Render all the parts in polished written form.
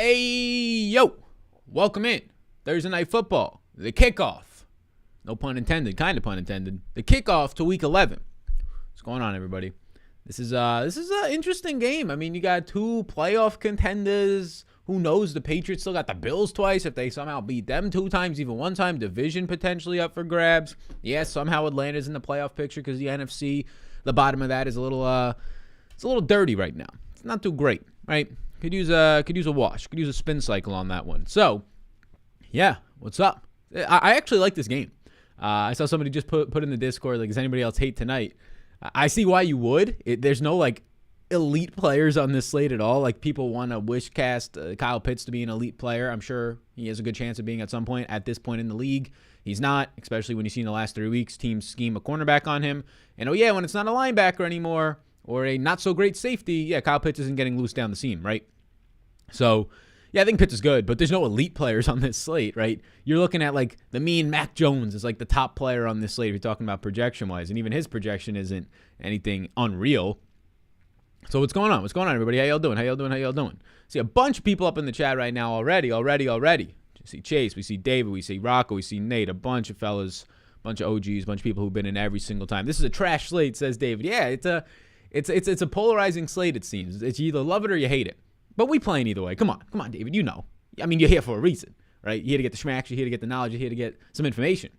Hey, yo, welcome in. Thursday Night Football, the kickoff. No pun intended, kind of pun intended. The kickoff to Week 11. What's going on, everybody? This is an interesting game. I mean, you got two playoff contenders. Who knows? The Patriots still got the Bills twice. If they somehow beat them 2 times, even 1 time, division potentially up for grabs. Yeah, somehow Atlanta's in the playoff picture because the NFC, the bottom of that is a little dirty right now. It's not too great, right? Could use a wash. Could use a spin cycle on that one. So, yeah, what's up? I actually like this game. I saw somebody just put in the Discord, like, does anybody else hate tonight? I see why you would. There's no, like, elite players on this slate at all. Like, people want to wish cast Kyle Pitts to be an elite player. I'm sure he has a good chance of being at some point at this point in the league. He's not, especially when you see in the last 3 weeks teams scheme a cornerback on him. And, oh, yeah, when it's not a linebacker anymore or a not-so-great safety, yeah, Kyle Pitts isn't getting loose down the seam, right? So, yeah, I think Pitts is good, but there's no elite players on this slate, right? You're looking at, like, the mean Mac Jones is, like, the top player on this slate if you're talking about projection-wise, and even his projection isn't anything unreal. So what's going on? What's going on, everybody? How y'all doing? See a bunch of people up in the chat right now already. You see Chase, we see David, we see Rocco, we see Nate, a bunch of fellas, a bunch of OGs, a bunch of people who've been in every single time. This is a trash slate, says David. Yeah, it's a polarizing slate, it seems. It's you either love it or you hate it. But we playing either way. Come on, David. You know. I mean, you're here for a reason, right? You're here to get the schmacks. You're here to get the knowledge. You're here to get some information.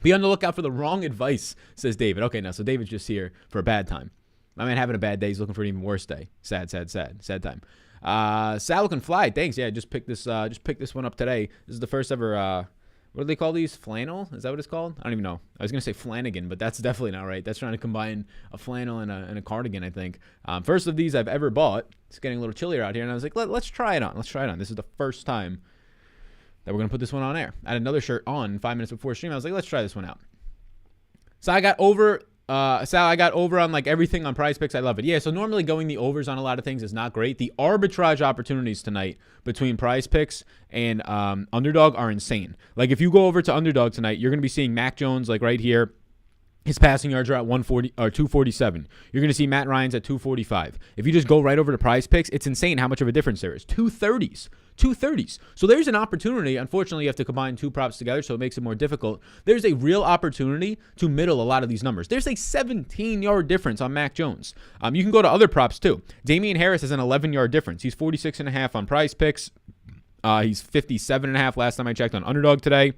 Be on the lookout for the wrong advice, says David. Okay, now, so David's just here for a bad time. My man having a bad day. He's looking for an even worse day. Sad time. Sal looking fly. Thanks. Yeah, just picked this one up today. This is the first ever, what do they call these? Flannel? Is that what it's called? I don't even know. I was going to say Flanagan, but that's definitely not right. That's trying to combine a flannel and a cardigan, I think. First of these I've ever bought. It's getting a little chillier out here, and I was like, let's try it on. This is the first time that we're going to put this one on air. I had another shirt on 5 minutes before stream. I was like, let's try this one out. So I got over on like everything on Prize Picks. I love it. Yeah, so normally going the overs on a lot of things is not great. The arbitrage opportunities tonight between Prize Picks and Underdog are insane. Like if you go over to Underdog tonight, you're going to be seeing Mac Jones like right here. His passing yards are at 140 or 247. You're going to see Matt Ryan's at 245. If you just go right over to Prize Picks, it's insane how much of a difference there is. 230s. So there's an opportunity. Unfortunately, you have to combine 2 props together, so it makes it more difficult. There's a real opportunity to middle a lot of these numbers. There's a 17-yard difference on Mac Jones. You can go to other props too. Damian Harris has an 11-yard difference. He's 46.5 on Prize Picks. He's 57.5 last time I checked on Underdog today.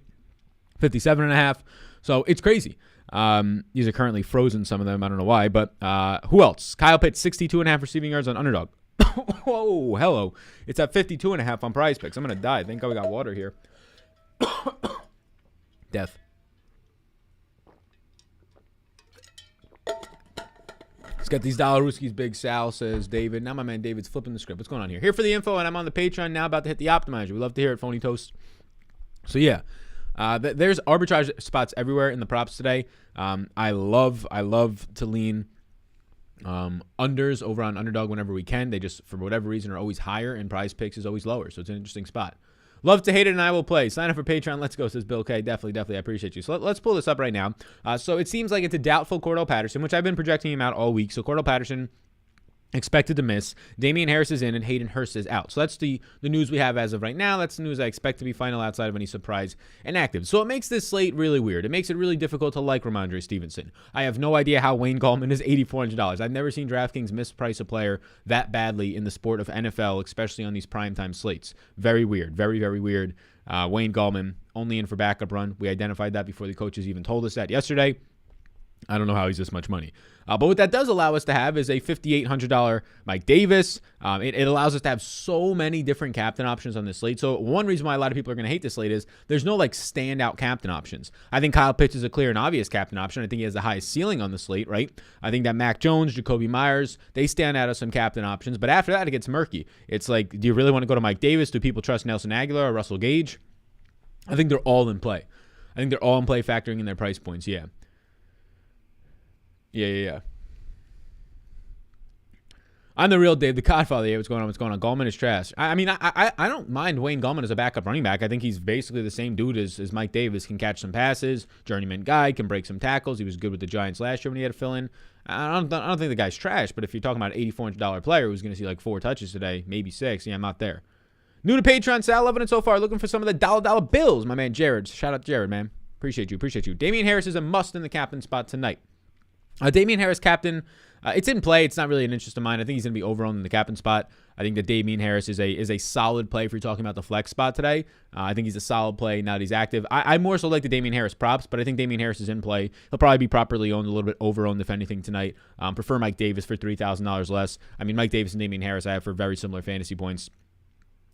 57.5. So it's crazy. These are currently frozen, some of them. I don't know why, but who else? Kyle Pitts, 62.5 receiving yards on Underdog. Whoa, hello. It's at 52.5 on Prize Picks. I'm going to die. Thank God we got water here. Death. Let's get these Dollarooskies, Big Sal, says David. Now my man David's flipping the script. What's going on here? Here for the info, and I'm on the Patreon now about to hit the optimizer. We love to hear it, Phony Toast. So, yeah. There's arbitrage spots everywhere in the props today. I love to lean unders over on Underdog whenever we can. They just, for whatever reason, are always higher, and Prize Picks is always lower. So it's an interesting spot. Love to hate it, and I will play. Sign up for Patreon. Let's go, says Bill K. Definitely. I appreciate you. So let's pull this up right now. So it seems like it's a doubtful Cordell Patterson, which I've been projecting him out all week. So Cordell Patterson expected to miss. Damian Harris is in, and Hayden Hurst is out. So that's the news we have as of right now. That's the news I expect to be final outside of any surprise and active. So it makes this slate really weird. It makes it really difficult to like Ramondre Stevenson. I have no idea how Wayne Gallman is $8,400. I've never seen DraftKings misprice a player that badly in the sport of NFL, especially on these primetime slates. Very weird. Very, very weird. Wayne Gallman only in for backup run. We identified that before the coaches even told us that yesterday. I don't know how he's this much money. But what that does allow us to have is a $5,800 Mike Davis. It allows us to have so many different captain options on this slate. So one reason why a lot of people are going to hate this slate is there's no like standout captain options. I think Kyle Pitts is a clear and obvious captain option. I think he has the highest ceiling on the slate, right? I think that Mac Jones, Jacoby Myers, they stand out as some captain options. But after that, it gets murky. It's like, do you really want to go to Mike Davis? Do people trust Nelson Aguilar or Russell Gage? I think they're all in play. Factoring in their price points, yeah. Yeah. I'm the real Dave, the Godfather. Yeah, what's going on? Gallman is trash. I mean, I don't mind Wayne Gallman as a backup running back. I think he's basically the same dude as Mike Davis. Can catch some passes, journeyman guy, can break some tackles. He was good with the Giants last year when he had to fill in. I don't think the guy's trash, but if you're talking about an $8,400 player who's going to see like 4 touches today, maybe 6, yeah, I'm not there. New to Patreon, Sal, loving it so far. Looking for some of the dollar bills. My man Jared. Shout out to Jared, man. Appreciate you. Damian Harris is a must in the captain spot tonight. Damian Harris, captain. It's in play. It's not really an interest of mine. I think he's going to be overowned in the captain spot. I think that Damian Harris is a solid play if you're talking about the flex spot today. I think he's a solid play now that he's active. I more so like the Damian Harris props, but I think Damian Harris is in play. He'll probably be properly owned, a little bit overowned if anything tonight. Prefer Mike Davis for $3,000 less. I mean, Mike Davis and Damian Harris I have for very similar fantasy points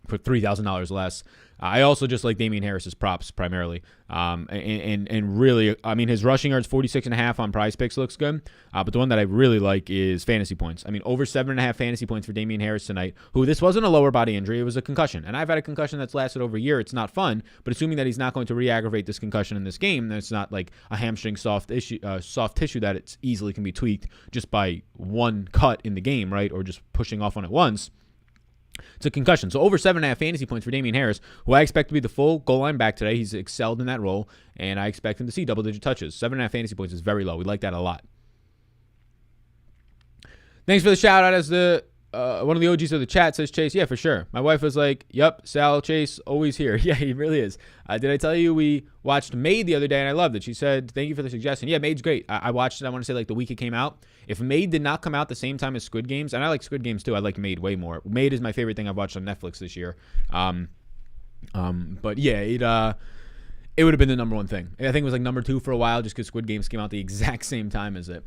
for $3,000 less. I also just like Damian Harris's props primarily. And really, I mean, his rushing yards 46.5 on Prize Picks looks good. But the one that I really like is fantasy points. I mean, over 7.5 fantasy points for Damian Harris tonight, who this wasn't a lower body injury. It was a concussion. And I've had a concussion that's lasted over a year. It's not fun. But assuming that he's not going to re-aggravate this concussion in this game, then it's not like a hamstring soft tissue that it's easily can be tweaked just by one cut in the game, right? Or just pushing off on it once. It's a concussion. So over 7.5 fantasy points for Damian Harris, who I expect to be the full goal line back today. He's excelled in that role, and I expect him to see double-digit touches. 7.5 fantasy points is very low. We like that a lot. Thanks for the shout-out as the one of the OGs of the chat says, Chase, yeah, for sure. My wife was like, yep, Sal, Chase, always here. Yeah, he really is. Did I tell you we watched Made the other day, and I loved it? She said, thank you for the suggestion. Yeah, Made's great. I watched it, I want to say, like the week it came out. If Made did not come out the same time as Squid Games, and I like Squid Games too, I like Made way more. Made is my favorite thing I've watched on Netflix this year. But yeah, it would have been the number one thing. I think it was like number 2 for a while just because Squid Games came out the exact same time as it.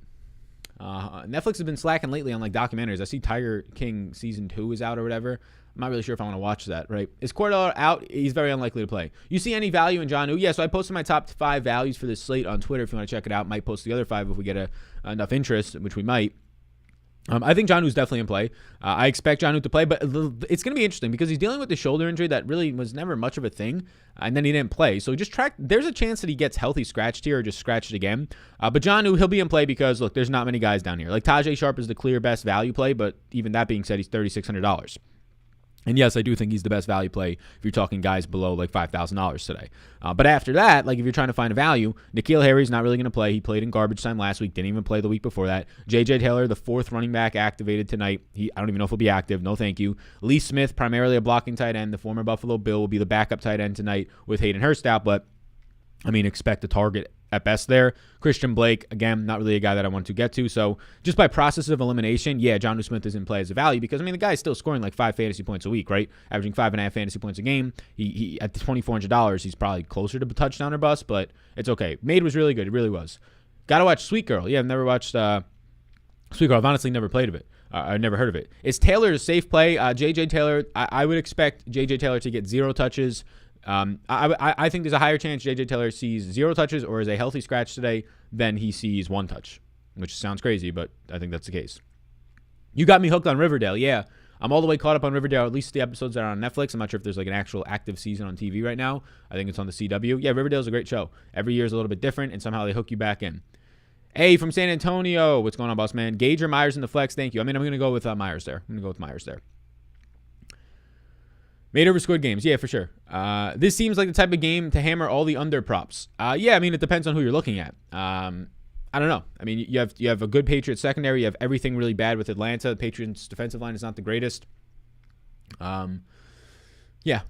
Netflix has been slacking lately on like documentaries. I see Tiger King season 2 is out or whatever. I'm not really sure if I want to watch that, right? Is Cordell out? He's very unlikely to play. You see any value in Jonnu? Yeah, so I posted my top 5 values for this slate on Twitter if you want to check it out. Might post the other 5 if we get enough interest, which we might. I think Jonnu's definitely in play. I expect Jonnu to play, but it's going to be interesting because he's dealing with the shoulder injury that really was never much of a thing, and then he didn't play. So just track. There's a chance that he gets healthy scratched here or just scratched again. But Jonnu, he'll be in play because, look, there's not many guys down here. Like Tajay Sharp is the clear best value play, but even that being said, he's $3,600. And yes, I do think he's the best value play if you're talking guys below like $5,000 today. But after that, like if you're trying to find a value, N'Keal Harry's not really going to play. He played in garbage time last week, didn't even play the week before that. J.J. Taylor, the 4th running back, activated tonight. I don't even know if he'll be active. No, thank you. Lee Smith, primarily a blocking tight end. The former Buffalo Bill will be the backup tight end tonight with Hayden Hurst out, but I mean, expect a target at best there. Christian Blake, again, not really a guy that I want to get to. So just by process of elimination, yeah, Jonnu Smith is in play as a value because, I mean, the guy's still scoring like 5 fantasy points a week, right? Averaging 5.5 fantasy points a game. He at $2,400, he's probably closer to a touchdown or bust, but it's okay. Made was really good. It really was. Got to watch Sweet Girl. Yeah, I've never watched Sweet Girl. I've honestly never played of it. I've never heard of it. Is Taylor a safe play? J.J. Taylor, I would expect J.J. Taylor to get 0 touches. I think there's a higher chance J.J. Taylor sees 0 touches or is a healthy scratch today than he sees 1 touch, which sounds crazy, but I think that's the case. You got me hooked on Riverdale. Yeah, I'm all the way caught up on Riverdale, at least the episodes that are on Netflix. I'm not sure if there's like an actual active season on TV right now. I think it's on the CW. Yeah, Riverdale's a great show. Every year is a little bit different, and somehow they hook you back in. Hey, from San Antonio. What's going on, boss man? Gage or Myers in the flex? Thank you. I mean, I'm going to go with Myers there. Made over Squid Games. Yeah, for sure. This seems like the type of game to hammer all the under props. Yeah, I mean, it depends on who you're looking at. I don't know. I mean, you have a good Patriots secondary. You have everything really bad with Atlanta. The Patriots defensive line is not the greatest. Yeah.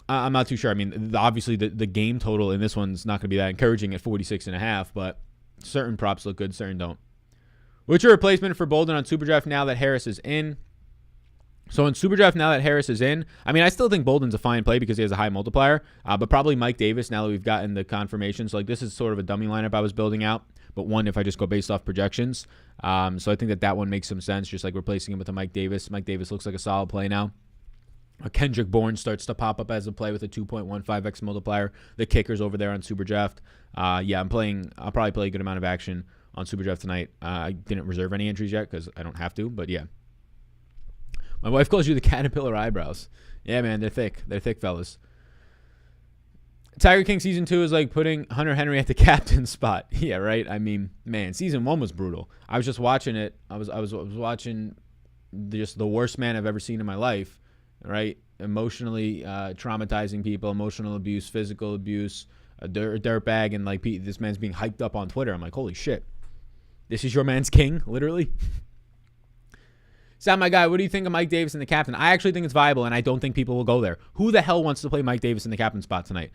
I'm not too sure. I mean, obviously the game total in this one's not going to be that encouraging at 46.5, but certain props look good, certain don't. What's your replacement for Bolden on SuperDraft now that Harris is in? So in SuperDraft, now that Harris is in, I mean, I still think Bolden's a fine play because he has a high multiplier, but probably Mike Davis now that we've gotten the confirmation. So like this is sort of a dummy lineup I was building out, but one if I just go based off projections. So I think that one makes some sense, just like replacing him with a Mike Davis. Mike Davis looks like a solid play now. Kendrick Bourne starts to pop up as a play with a 2.15x multiplier. The kicker's over there on SuperDraft. Yeah, I'll probably play a good amount of action on SuperDraft tonight. I didn't reserve any entries yet because I don't have to, but yeah. My wife calls you the caterpillar eyebrows. Yeah, man, they're thick. They're thick, fellas. Tiger King Season 2 is like putting Hunter Henry at the captain spot. Yeah, right? I mean, man, Season 1 was brutal. I was just watching it. I was watching just the worst man I've ever seen in my life, right? Emotionally traumatizing people, emotional abuse, physical abuse, a dirtbag, and like this man's being hyped up on Twitter. I'm like, holy shit. This is your man's king, literally? Sam, my guy, what do you think of Mike Davis and the captain? I actually think it's viable, and I don't think people will go there. Who the hell wants to play Mike Davis in the captain spot tonight?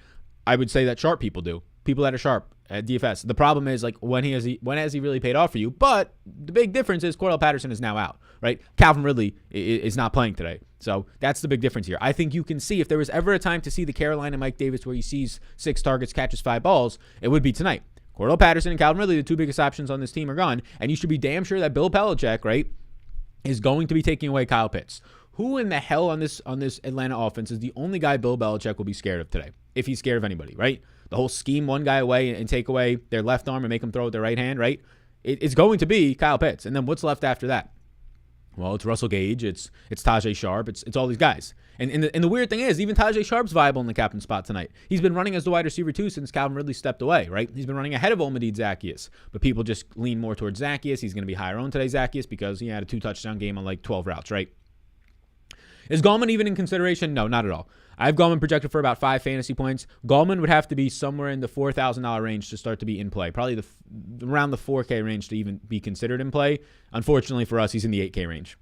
I would say that sharp people do. People that are sharp at DFS. The problem is, like, when has he really paid off for you? But the big difference is Cordell Patterson is now out, right? Calvin Ridley is not playing today. So that's the big difference here. I think you can see, if there was ever a time to see the Carolina Mike Davis where he sees 6 targets, catches 5 balls, it would be tonight. Cordell Patterson and Calvin Ridley, the 2 biggest options on this team, are gone. And you should be damn sure that Bill Belichick, right, is going to be taking away Kyle Pitts. Who in the hell on this Atlanta offense is the only guy Bill Belichick will be scared of today? If he's scared of anybody, right? The whole scheme one guy away and take away their left arm and make them throw with their right hand, right? It's going to be Kyle Pitts. And then what's left after that? Well, it's Russell Gage, it's Tajay Sharp, it's all these guys. And the weird thing is, even Tajay Sharp's viable in the captain spot tonight. He's been running as the wide receiver too since Calvin Ridley stepped away, right? He's been running ahead of Omedid Zaccheaus, but people just lean more towards Zaccheaus. He's going to be higher owned today, Zaccheaus, because he had a 2-touchdown game on like 12 routes, right? Is Gallman even in consideration? No, not at all. I have Gallman projected for about 5 fantasy points. Gallman would have to be somewhere in the $4,000 range to start to be in play. Probably around the 4K range to even be considered in play. Unfortunately for us, he's in the 8K range.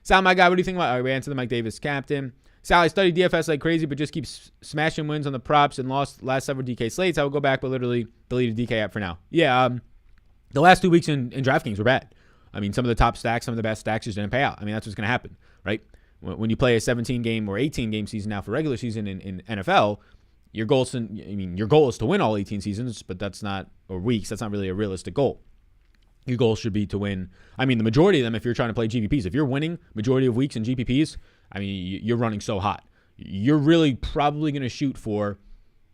Sal, my guy, what do you think about? We answered the Mike Davis captain. Sal, I studied DFS like crazy, but just keeps smashing wins on the props and lost last several DK slates. I will go back, but literally delete a DK app for now. Yeah, the last 2 weeks in DraftKings were bad. I mean, some of the top stacks, some of the best stacks just didn't pay out. I mean, that's what's going to happen, right? When you play a 17-game or 18-game season now for regular season in NFL, your goal is to win all 18 seasons, but that's not, or weeks, that's not really a realistic goal. Your goal should be to win. I mean, the majority of them, if you're trying to play GPPs, if you're winning majority of weeks in GPPs, I mean, you're running so hot. You're really probably going to shoot for,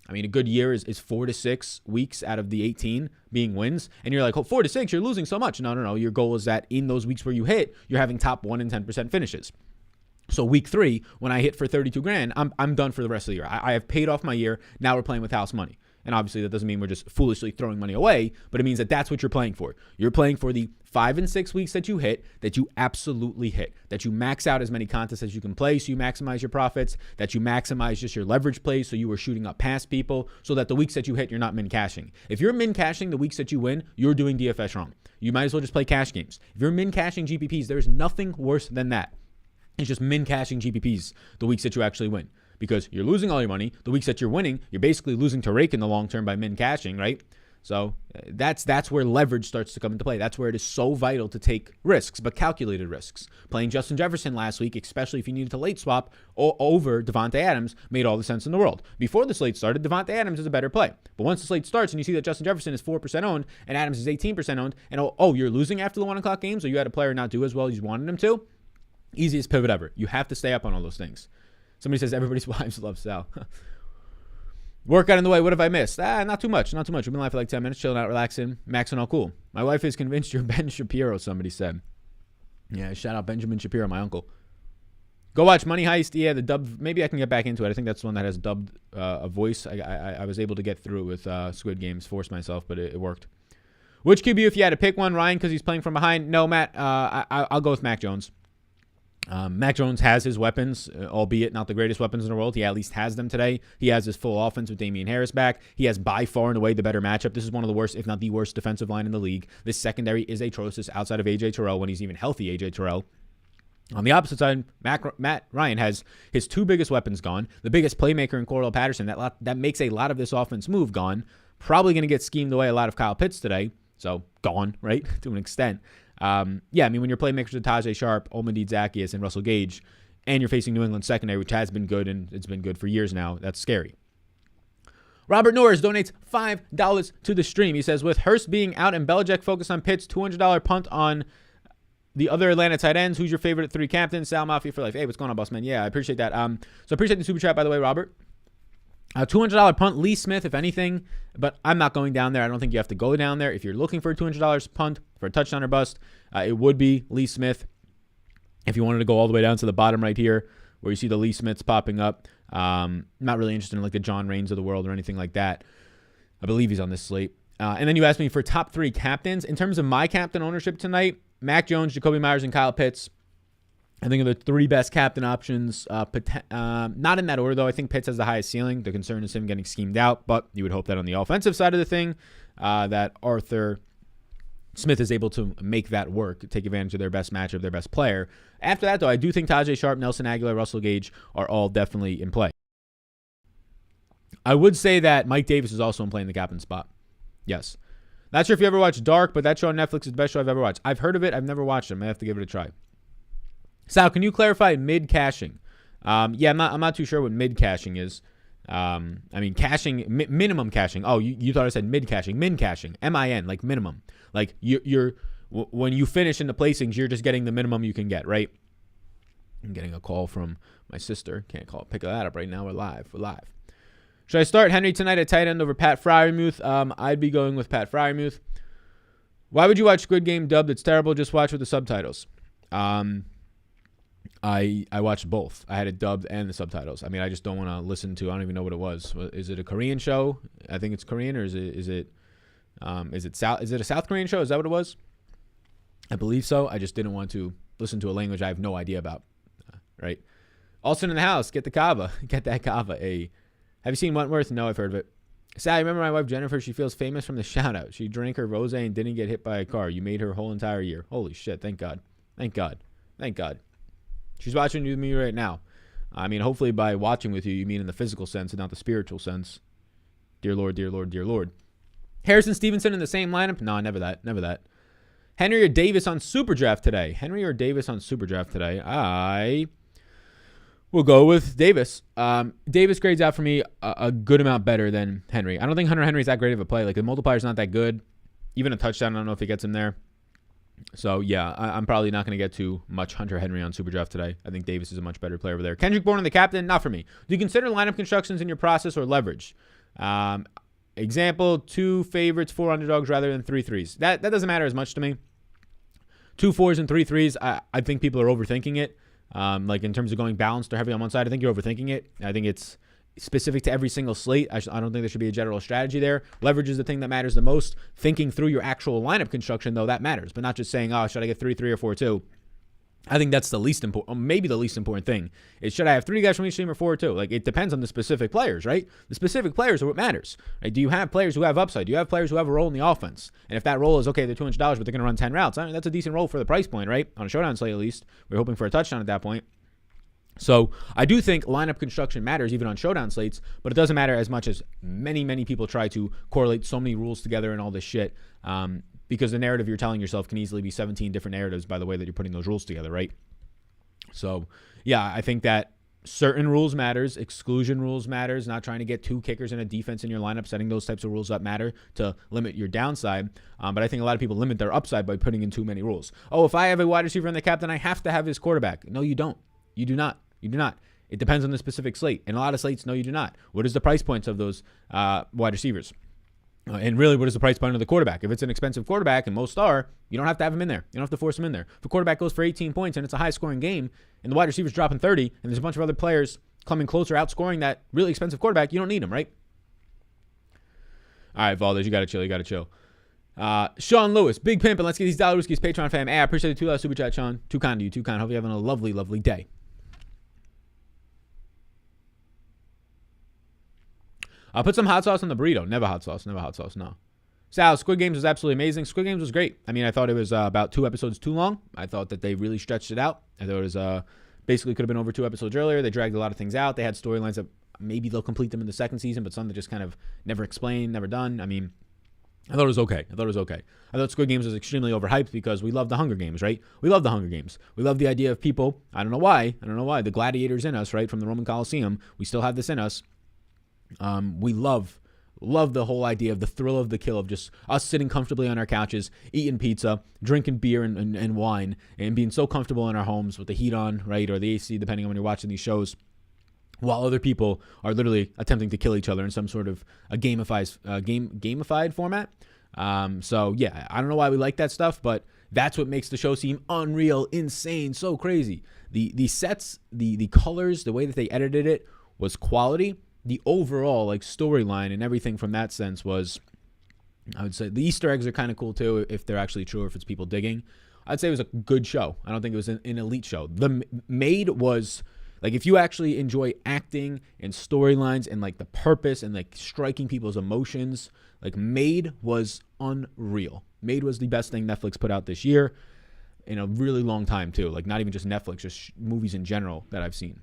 I mean, a good year is 4 to 6 weeks out of the 18 being wins. And you're like, oh, 4 to 6, you're losing so much. No. Your goal is that in those weeks where you hit, you're having top 1 in 10% finishes. So week 3, when I hit for 32 grand, I'm done for the rest of the year. I have paid off my year. Now we're playing with house money. And obviously that doesn't mean we're just foolishly throwing money away, but it means that that's what you're playing for. You're playing for the 5 and 6 weeks that you hit, that you absolutely hit, that you max out as many contests as you can play so you maximize your profits, that you maximize just your leverage plays so you are shooting up past people, so that the weeks that you hit, you're not min cashing. If you're min cashing the weeks that you win, you're doing DFS wrong. You might as well just play cash games. If you're min cashing GPPs, there's nothing worse than that. It's just min cashing GPPs the weeks that you actually win. Because you're losing all your money. The weeks that you're winning, you're basically losing to rake in the long term by min cashing, right? So that's where leverage starts to come into play. That's where it is so vital to take risks, but calculated risks. Playing Justin Jefferson last week, especially if you needed to late swap over Devontae Adams, made all the sense in the world. Before the slate started, Devontae Adams is a better play. But once the slate starts and you see that Justin Jefferson is 4% owned and Adams is 18% owned, and you're losing after the 1 o'clock games, or you had a player not do as well as you wanted him to, easiest pivot ever. You have to stay up on all those things. Somebody says everybody's wives love Sal. Workout in the way. What have I missed? Not too much. We've been live for like 10 minutes, chilling out, relaxing, maxing all cool. My wife is convinced you're Ben Shapiro, somebody said. Yeah, shout out Benjamin Shapiro, my uncle. Go watch Money Heist. Yeah, the dub. Maybe I can get back into it. I think that's the one that has dubbed a voice. I was able to get through it with Squid Games, forced myself, but it worked. Which QB, if you had to pick one, Ryan, because he's playing from behind? No, Matt. I'll go with Mac Jones. Mac Jones has his weapons, albeit not the greatest weapons in the world. He at least has them today. He has his full offense with Damian Harris back. He has by far and away the better matchup. This is one of the worst, if not the worst, defensive line in the league. This secondary is atrocious outside of A.J. Terrell when he's even healthy, A.J. Terrell. On the opposite side, Matt Ryan has his 2 biggest weapons gone. The biggest playmaker in Cordell Patterson that makes a lot of this offense move gone. Probably going to get schemed away a lot of Kyle Pitts today. So gone, right, to an extent. I mean, when your playmakers are Tajay Sharp, Omedid Zaccheaus, and Russell Gage, and you're facing New England secondary, which has been good, and it's been good for years now, that's scary. Robert Norris donates $5 to the stream. He says, with Hurst being out and Belichick focused on Pitts, $200 punt on the other Atlanta tight ends. Who's your favorite 3 captains? Sal Mafia for life. Hey, what's going on, boss man? Yeah, I appreciate that. So I appreciate the super chat, by the way, Robert. $200 punt, Lee Smith, if anything, but I'm not going down there. I don't think you have to go down there. If you're looking for a $200 punt for a touchdown or bust, it would be Lee Smith. If you wanted to go all the way down to the bottom right here, where you see the Lee Smiths popping up, not really interested in like the John Raines of the world or anything like that. I believe he's on this slate. And then you asked me for top 3 captains. In terms of my captain ownership tonight, Mac Jones, Jacoby Myers, and Kyle Pitts. I think of the 3 best captain options. Not in that order, though. I think Pitts has the highest ceiling. The concern is him getting schemed out, but you would hope that on the offensive side of the thing, that Arthur Smith is able to make that work, take advantage of their best matchup, their best player. After that, though, I do think Tajay Sharp, Nelson Aguilar, Russell Gage are all definitely in play. I would say that Mike Davis is also in play in the captain spot. Yes. Not sure if you ever watched Dark, but that show on Netflix is the best show I've ever watched. I've heard of it. I've never watched it. I may have to give it a try. Sal, can you clarify mid-caching? Yeah, I'm not too sure what mid-caching is. I mean, caching, minimum caching. Oh, you thought I said mid-caching. Min-caching. M-I-N, like minimum. Like, you're when you finish in the placings, you're just getting the minimum you can get, right? I'm getting a call from my sister. Can't pick that up right now. We're live. Should I start Henry tonight at tight end over Pat Freiermuth? I'd be going with Pat Freiermuth. Why would you watch Squid Game dubbed? It's terrible. Just watch with the subtitles. I watched both. I had it dubbed and the subtitles. I mean, I just don't want to listen to. I don't even know what it was. Is it a Korean show? I think it's Korean, or is it a South Korean show? Is that what it was? I believe so. I just didn't want to listen to a language I have no idea about. Right. Alston in the house. Get the kava. Get that kava. Have you seen Wentworth? No, I've heard of it. Sally, remember my wife Jennifer? She feels famous from the shout out. She drank her rosé and didn't get hit by a car. You made her whole entire year. Holy shit. Thank God. She's watching with me right now. I mean, hopefully by watching with you, you mean in the physical sense and not the spiritual sense. Dear Lord, dear Lord, dear Lord. Harrison Stevenson in the same lineup? No, never that. Henry or Davis on SuperDraft today? I will go with Davis. Davis grades out for me a good amount better than Henry. I don't think Hunter Henry's that great of a play. Like, the multiplyer's not that good. Even a touchdown, I don't know if he gets him there. So, yeah, I'm probably not going to get too much Hunter Henry on SuperDraft today. I think Davis is a much better player over there. Kendrick Bourne, the captain, not for me. Do you consider lineup constructions in your process or leverage? Example, 2 favorites, 4 underdogs rather than 3 threes. That doesn't matter as much to me. 2 4s and 3 threes, I think people are overthinking it. Like, in terms of going balanced or heavy on one side, I think you're overthinking it. I think it's specific to every single slate. I don't think there should be a general strategy there. Leverage is the thing that matters the most. Thinking through your actual lineup construction, though, that matters. But not just saying, oh, should I get 3-3 or 4-2? I think that's the least important, maybe the least important thing, is should I have 3 guys from each team or 4-2? Like, it depends on the specific players, right? The specific players are what matters. Right? Do you have players who have upside? Do you have players who have a role in the offense? And if that role is, okay, they're $200, but they're going to run 10 routes, I mean, that's a decent role for the price point, right? On a showdown slate, at least. We're hoping for a touchdown at that point. So I do think lineup construction matters even on showdown slates, but it doesn't matter as much as many people try to correlate so many rules together and all this shit, because the narrative you're telling yourself can easily be 17 different narratives by the way that you're putting those rules together, right? So, yeah, I think that certain rules matters. Exclusion rules matters. Not trying to get 2 kickers in a defense in your lineup. Setting those types of rules up matter to limit your downside. But I think a lot of people limit their upside by putting in too many rules. Oh, if I have a wide receiver in the captain, I have to have his quarterback. No, you don't. You do not. It depends on the specific slate. In a lot of slates, no, you do not. What is the price points of those wide receivers? And really, what is the price point of the quarterback? If it's an expensive quarterback, and most are, you don't have to have him in there. You don't have to force him in there. If a quarterback goes for 18 points and it's a high-scoring game, and the wide receiver's dropping 30, and there's a bunch of other players coming closer, outscoring that really expensive quarterback, you don't need him, right? All right, Valdez, you got to chill. Sean Lewis, Big Pimp, and let's get these Dollar Whiskies Patreon fam. Hey, I appreciate the $2 super chat, Sean. Too kind to you, too kind. Hope you're having a lovely, lovely day. I'll put some hot sauce on the burrito. Never hot sauce, no. Sal, Squid Games was absolutely amazing. Squid Games was great. I mean, I thought it was about 2 episodes too long. I thought that they really stretched it out. I thought it was basically could have been over 2 episodes earlier. They dragged a lot of things out. They had storylines that maybe they'll complete them in the second season, but some that just kind of never explained, never done. I mean, I thought it was okay. I thought Squid Games was extremely overhyped because we love the Hunger Games, right? We love the Hunger Games. We love the idea of people. I don't know why. The gladiators in us, right? From the Roman Colosseum. We still have this in us. We love the whole idea of the thrill of the kill, of just us sitting comfortably on our couches, eating pizza, drinking beer and wine, and being so comfortable in our homes with the heat on, right? Or the AC, depending on when you're watching these shows, while other people are literally attempting to kill each other in some sort of a gamified format. So yeah, I don't know why we like that stuff, but that's what makes the show seem unreal, insane, so crazy. The sets, the colors, the way that they edited it was quality. The overall storyline and everything from that sense was, I would say, the Easter eggs are kind of cool too, if they're actually true or if it's people digging. I'd say it was a good show. I don't think it was an elite show. The Maid was, if you actually enjoy acting and storylines and the purpose and striking people's emotions, Maid was unreal. Made was the best thing Netflix put out this year in a really long time, too. Like, not even just Netflix, just movies in general that I've seen.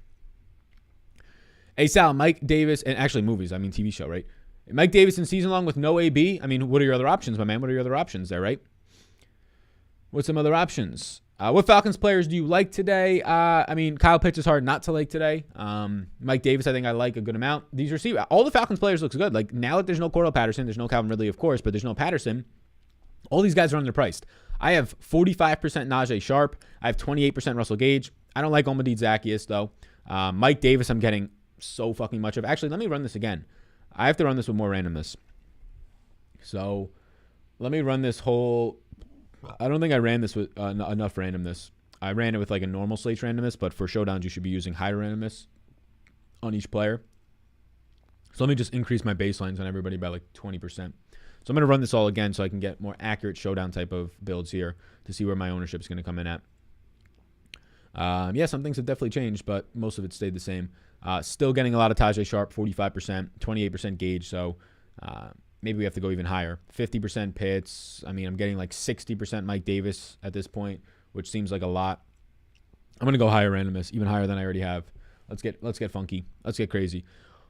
Hey, Sal, Mike Davis, and actually movies, I mean TV show, right? Mike Davis in season long with no AB. I mean, what are your other options, my man? What are your other options there, right? What's some other options? What Falcons players do you like today? I mean, Kyle Pitts is hard not to like today. Mike Davis, I think I like a good amount. These receivers, all the Falcons players looks good. Like, now that there's no Cordell Patterson, there's no Calvin Ridley, of course, but there's no Patterson. All these guys are underpriced. I have 45% Najee Sharp. I have 28% Russell Gage. I don't like Olamide Zaccheaus, though. Mike Davis, I'm getting so fucking much of. Actually, let me run this again. I have to run this with more randomness. So, let me run this whole... I don't think I ran this with enough randomness. I ran it with like a normal slate randomness, but for showdowns, you should be using higher randomness on each player. So let me just increase my baselines on everybody by like 20%. So I'm going to run this all again so I can get more accurate showdown type of builds here to see where my ownership is going to come in at. Yeah, some things have definitely changed, but most of it stayed the same. Still getting a lot of Tajay Sharp, 45%, 28% Gage, so... maybe we have to go even higher. 50% Pitts. I mean, I'm getting like 60% Mike Davis at this point, which seems like a lot. I'm going to go higher randomness, even higher than I already have. Let's get funky. Let's get crazy.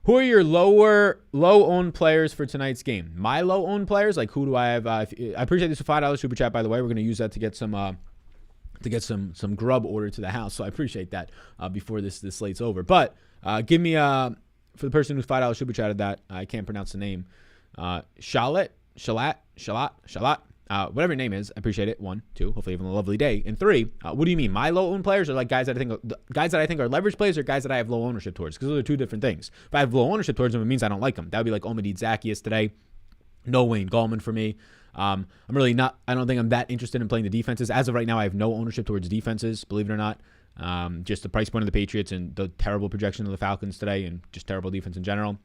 Who are your low-owned players for tonight's game? My low-owned players? Like, who do I have? I appreciate this $5 super chat, by the way. We're going to use that to get some grub ordered to the house, so I appreciate that before this slate's over. But give me, for the person who's $5 super chatted that, I can't pronounce the name, Shalat, whatever your name is, I appreciate it. 1, 2, hopefully having a lovely day. And 3, what do you mean? My low owned players are like guys that I think are leverage plays, or guys that I have low ownership towards? Because those are two different things. If I have low ownership towards them, it means I don't like them. That would be like Olamide Zaccheaus today. No Wayne Gallman for me. I don't think I'm that interested in playing the defenses. As of right now, I have no ownership towards defenses, believe it or not. Just the price point of the Patriots and the terrible projection of the Falcons today, and just terrible defense in general.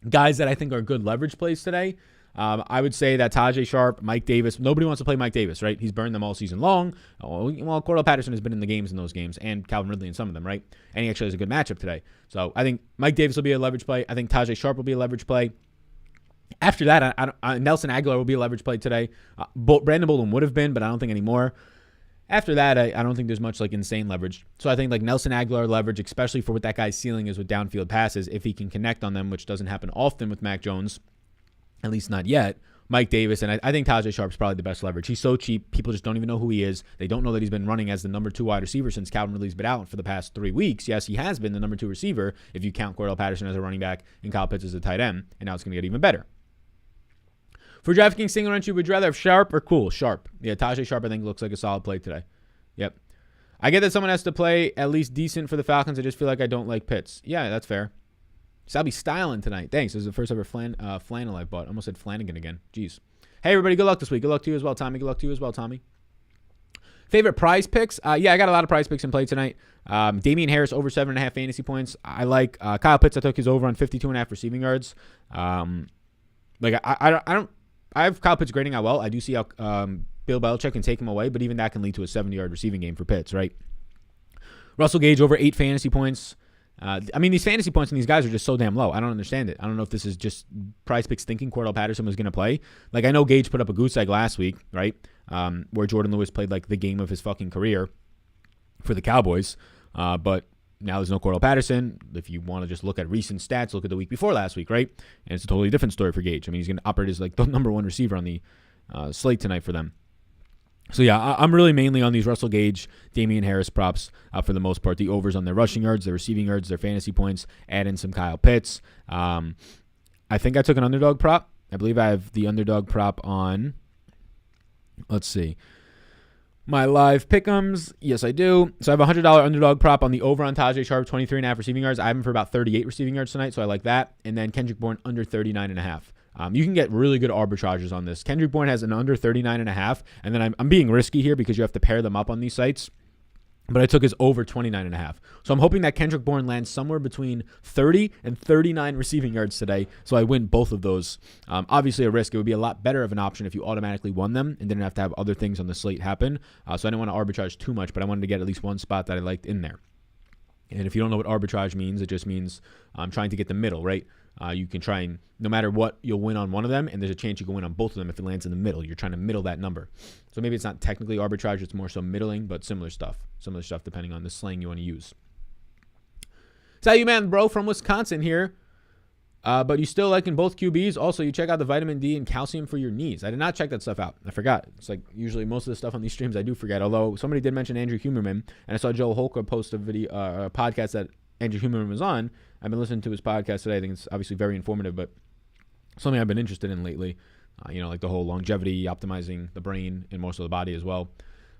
Guys that I think are good leverage plays today, I would say that Tajay Sharp, Mike Davis. Nobody wants to play Mike Davis, right? He's burned them all season long. Well, Cordell Patterson has been in the games in those games, and Calvin Ridley in some of them, right? And he actually has a good matchup today. So I think Mike Davis will be a leverage play. I think Tajay Sharp will be a leverage play. After that, Nelson Aguilar will be a leverage play today. Brandon Bolden would have been, but I don't think anymore. After that, I don't think there's much like insane leverage. So I think like Nelson Aguilar leverage, especially for what that guy's ceiling is with downfield passes, if he can connect on them, which doesn't happen often with Mac Jones, at least not yet. Mike Davis, and I think Tajay Sharp's probably the best leverage. He's so cheap, people just don't even know who he is. They don't know that he's been running as the number 2 wide receiver since Calvin Ridley's been out for the past 3 weeks. Yes, he has been the number 2 receiver if you count Cordell Patterson as a running back and Kyle Pitts as a tight end, and now it's going to get even better. For DraftKings single entry, would you rather have Sharp or Cool? Sharp. Yeah, Tajay Sharp I think looks like a solid play today. Yep. I get that someone has to play at least decent for the Falcons. I just feel like I don't like Pitts. Yeah, that's fair. So I'll be styling tonight. Thanks. This is the first ever flannel I bought. I almost said Flanagan again. Jeez. Hey, everybody. Good luck this week. Good luck to you as well, Tommy. Good luck to you as well, Tommy. Favorite prize picks? Yeah, I got a lot of prize picks in play tonight. Damian Harris over 7.5 fantasy points. I like Kyle Pitts. I took his over on 52.5 receiving yards. I have Kyle Pitts grading out well. I do see how Bill Belichick can take him away, but even that can lead to a 70-yard receiving game for Pitts, right? Russell Gage over 8 fantasy points. These fantasy points and these guys are just so damn low. I don't understand it. I don't know if this is just prize picks thinking Cordell Patterson was going to play. Like, I know Gage put up a goose egg last week, right? Where Jordan Lewis played like the game of his fucking career for the Cowboys. But now there's no Cordell Patterson. If you want to just look at recent stats, look at the week before last week, right? And it's a totally different story for Gage. I mean, he's going to operate as like the number 1 receiver on the slate tonight for them. So, yeah, I'm really mainly on these Russell Gage, Damian Harris props for the most part. The overs on their rushing yards, their receiving yards, their fantasy points. Add in some Kyle Pitts. I think I took an underdog prop. I believe I have the underdog prop on, let's see, my live pick'ems. Yes, I do. So I have a $100 underdog prop on the over on Tajay Sharp, 23.5 receiving yards. I have him for about 38 receiving yards tonight, so I like that. And then Kendrick Bourne under 39.5. You can get really good arbitrages on this. Kendrick Bourne has an under 39.5, and then I'm being risky here because you have to pair them up on these sites. But I took his over 29.5. So I'm hoping that Kendrick Bourne lands somewhere between 30 and 39 receiving yards today, so I win both of those. Obviously a risk. It would be a lot better of an option if you automatically won them and didn't have to have other things on the slate happen. So I didn't want to arbitrage too much, but I wanted to get at least one spot that I liked in there. And if you don't know what arbitrage means, it just means trying to get the middle, right? You can try and, no matter what, you'll win on one of them, and there's a chance you can win on both of them if it lands in the middle. You're trying to middle that number. So maybe it's not technically arbitrage, it's more so middling, but similar stuff. Similar stuff depending on the slang you want to use. So you man, bro, from Wisconsin here. But you still liking both QBs. Also, you check out the vitamin D and calcium for your knees. I did not check that stuff out. I forgot. It's like usually most of the stuff on these streams I do forget. Although somebody did mention Andrew Huberman, and I saw Joe Holker post a video, a podcast that Andrew Huberman was on. I've been listening to his podcast today. I think it's obviously very informative, but something I've been interested in lately. Like the whole longevity, optimizing the brain and most of the body as well.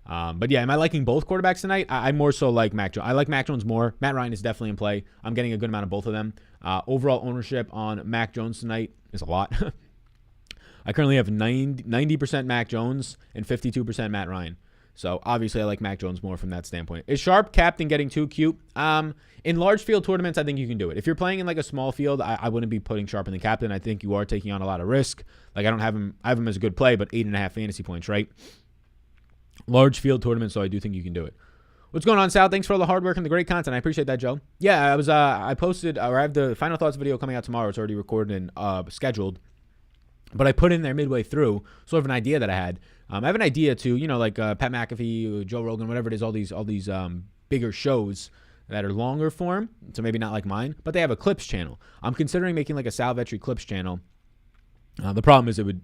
But yeah, am I liking both quarterbacks tonight? I more so like Mac Jones. I like Mac Jones more. Matt Ryan is definitely in play. I'm getting a good amount of both of them. Overall ownership on Mac Jones tonight is a lot. I currently have 90% Mac Jones and 52% Matt Ryan. So obviously I like Mac Jones more from that standpoint. Is Sharp captain getting too cute? In large field tournaments, I think you can do it. If you're playing in like a small field, I wouldn't be putting Sharp in the captain. I think you are taking on a lot of risk. Like I have him as a good play, but 8.5 fantasy points, right? Large field tournaments, so I do think you can do it. What's going on, Sal? Thanks for all the hard work and the great content. I appreciate that, Joe. Yeah, I posted, or I have the Final Thoughts video coming out tomorrow. It's already recorded and scheduled. But I put in there midway through sort of an idea that I had. I have an idea to, like Pat McAfee, Joe Rogan, whatever it is, all these bigger shows that are longer form, so maybe not like mine, but they have a clips channel. I'm considering making like a Sal Vetri clips channel. The problem is it would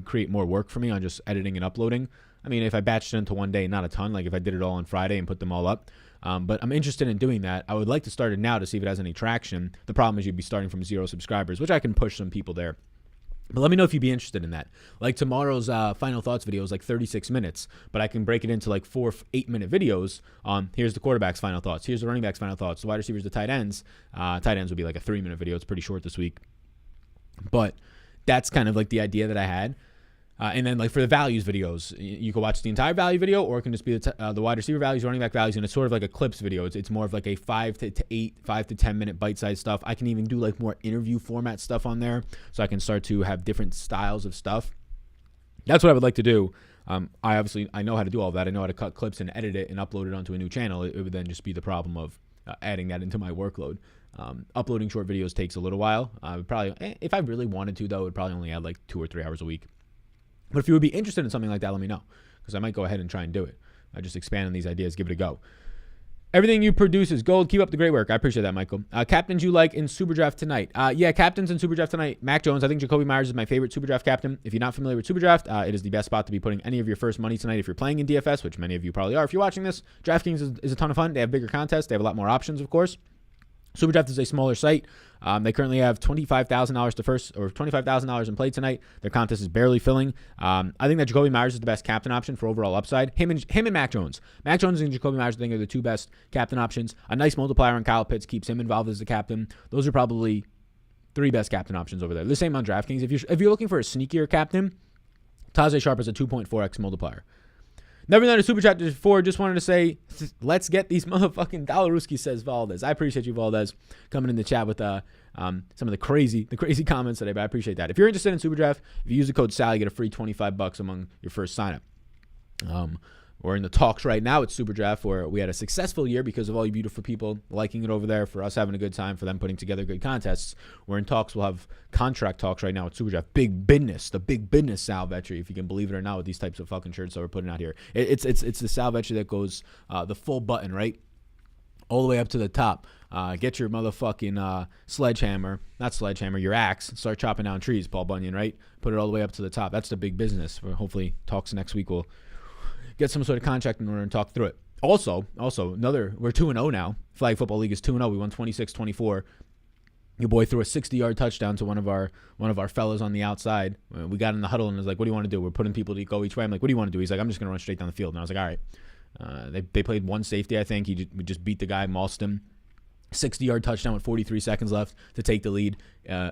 create more work for me on just editing and uploading. I mean, if I batched it into one day, not a ton, like if I did it all on Friday and put them all up. But I'm interested in doing that. I would like to start it now to see if it has any traction. The problem is you'd be starting from 0 subscribers, which I can push some people there. But let me know if you'd be interested in that. Like tomorrow's Final Thoughts video is like 36 minutes, but I can break it into like 4 8-minute videos. Here's the quarterback's final thoughts. Here's the running back's final thoughts. The wide receivers, the tight ends. Tight ends would be like a 3-minute video. It's pretty short this week. But that's kind of like the idea that I had. And then like for the values videos, you can watch the entire value video, or it can just be the wide receiver values, running back values, and it's sort of like a clips video. It's more of like a 5 to 10 minute bite-sized stuff. I can even do like more interview format stuff on there, so I can start to have different styles of stuff. That's what I would like to do. I know how to do all that. I know how to cut clips and edit it and upload it onto a new channel. It would then just be the problem of adding that into my workload. Uploading short videos takes a little while. Probably, if I really wanted to, though, it would probably only add like 2 or 3 hours a week. But if you would be interested in something like that, let me know, because I might go ahead and try and do it. I just expand on these ideas, give it a go. Everything you produce is gold. Keep up the great work. I appreciate that, Michael. Captains you like in SuperDraft tonight? Yeah, captains in SuperDraft tonight. Mac Jones. I think Jacoby Myers is my favorite SuperDraft captain. If you're not familiar with SuperDraft, it is the best spot to be putting any of your first money tonight if you're playing in DFS, which many of you probably are. If you're watching this, DraftKings is a ton of fun. They have bigger contests. They have a lot more options, of course. SuperDraft is a smaller site. They currently have $25,000 to first, or $25,000 in play tonight. Their contest is barely filling. I think that Jacoby Myers is the best captain option for overall upside. Him and Mac Jones. Mac Jones and Jacoby Myers, I think, are the 2 best captain options. A nice multiplier on Kyle Pitts keeps him involved as the captain. Those are probably 3 best captain options over there. The same on DraftKings. If you're looking for a sneakier captain, Tajay Sharp is a 2.4x multiplier. Never done a super chat before. Just wanted to say, let's get these motherfucking Dolaruski, says Valdez. I appreciate you, Valdez, coming in the chat with some of the crazy comments today, but I appreciate that. If you're interested in SuperDraft, if you use the code SAL, you get a free $25 among your first sign up. We're in the talks right now at SuperDraft, where we had a successful year because of all you beautiful people liking it over there, for us having a good time, for them putting together good contests. We're in talks. We'll have contract talks right now at SuperDraft. Big business, the big business Sal Vetri, if you can believe it or not, with these types of fucking shirts that we're putting out here. It's the Sal Vetri that goes the full button, right? All the way up to the top. Get your motherfucking your axe, start chopping down trees, Paul Bunyan, right? Put it all the way up to the top. That's the big business. Hopefully talks next week will get some sort of contract in order and talk through it. Also, we're 2-0 now. Flag Football League is 2-0. We won 26-24. Your boy threw a 60-yard touchdown to one of our fellas on the outside. We got in the huddle and was like, "What do you want to do?" We're putting people to go each way. I'm like, "What do you want to do?" He's like, "I'm just going to run straight down the field." And I was like, "All right." They played one safety, I think. We just beat the guy, mauled him. 60-yard touchdown with 43 seconds left to take the lead.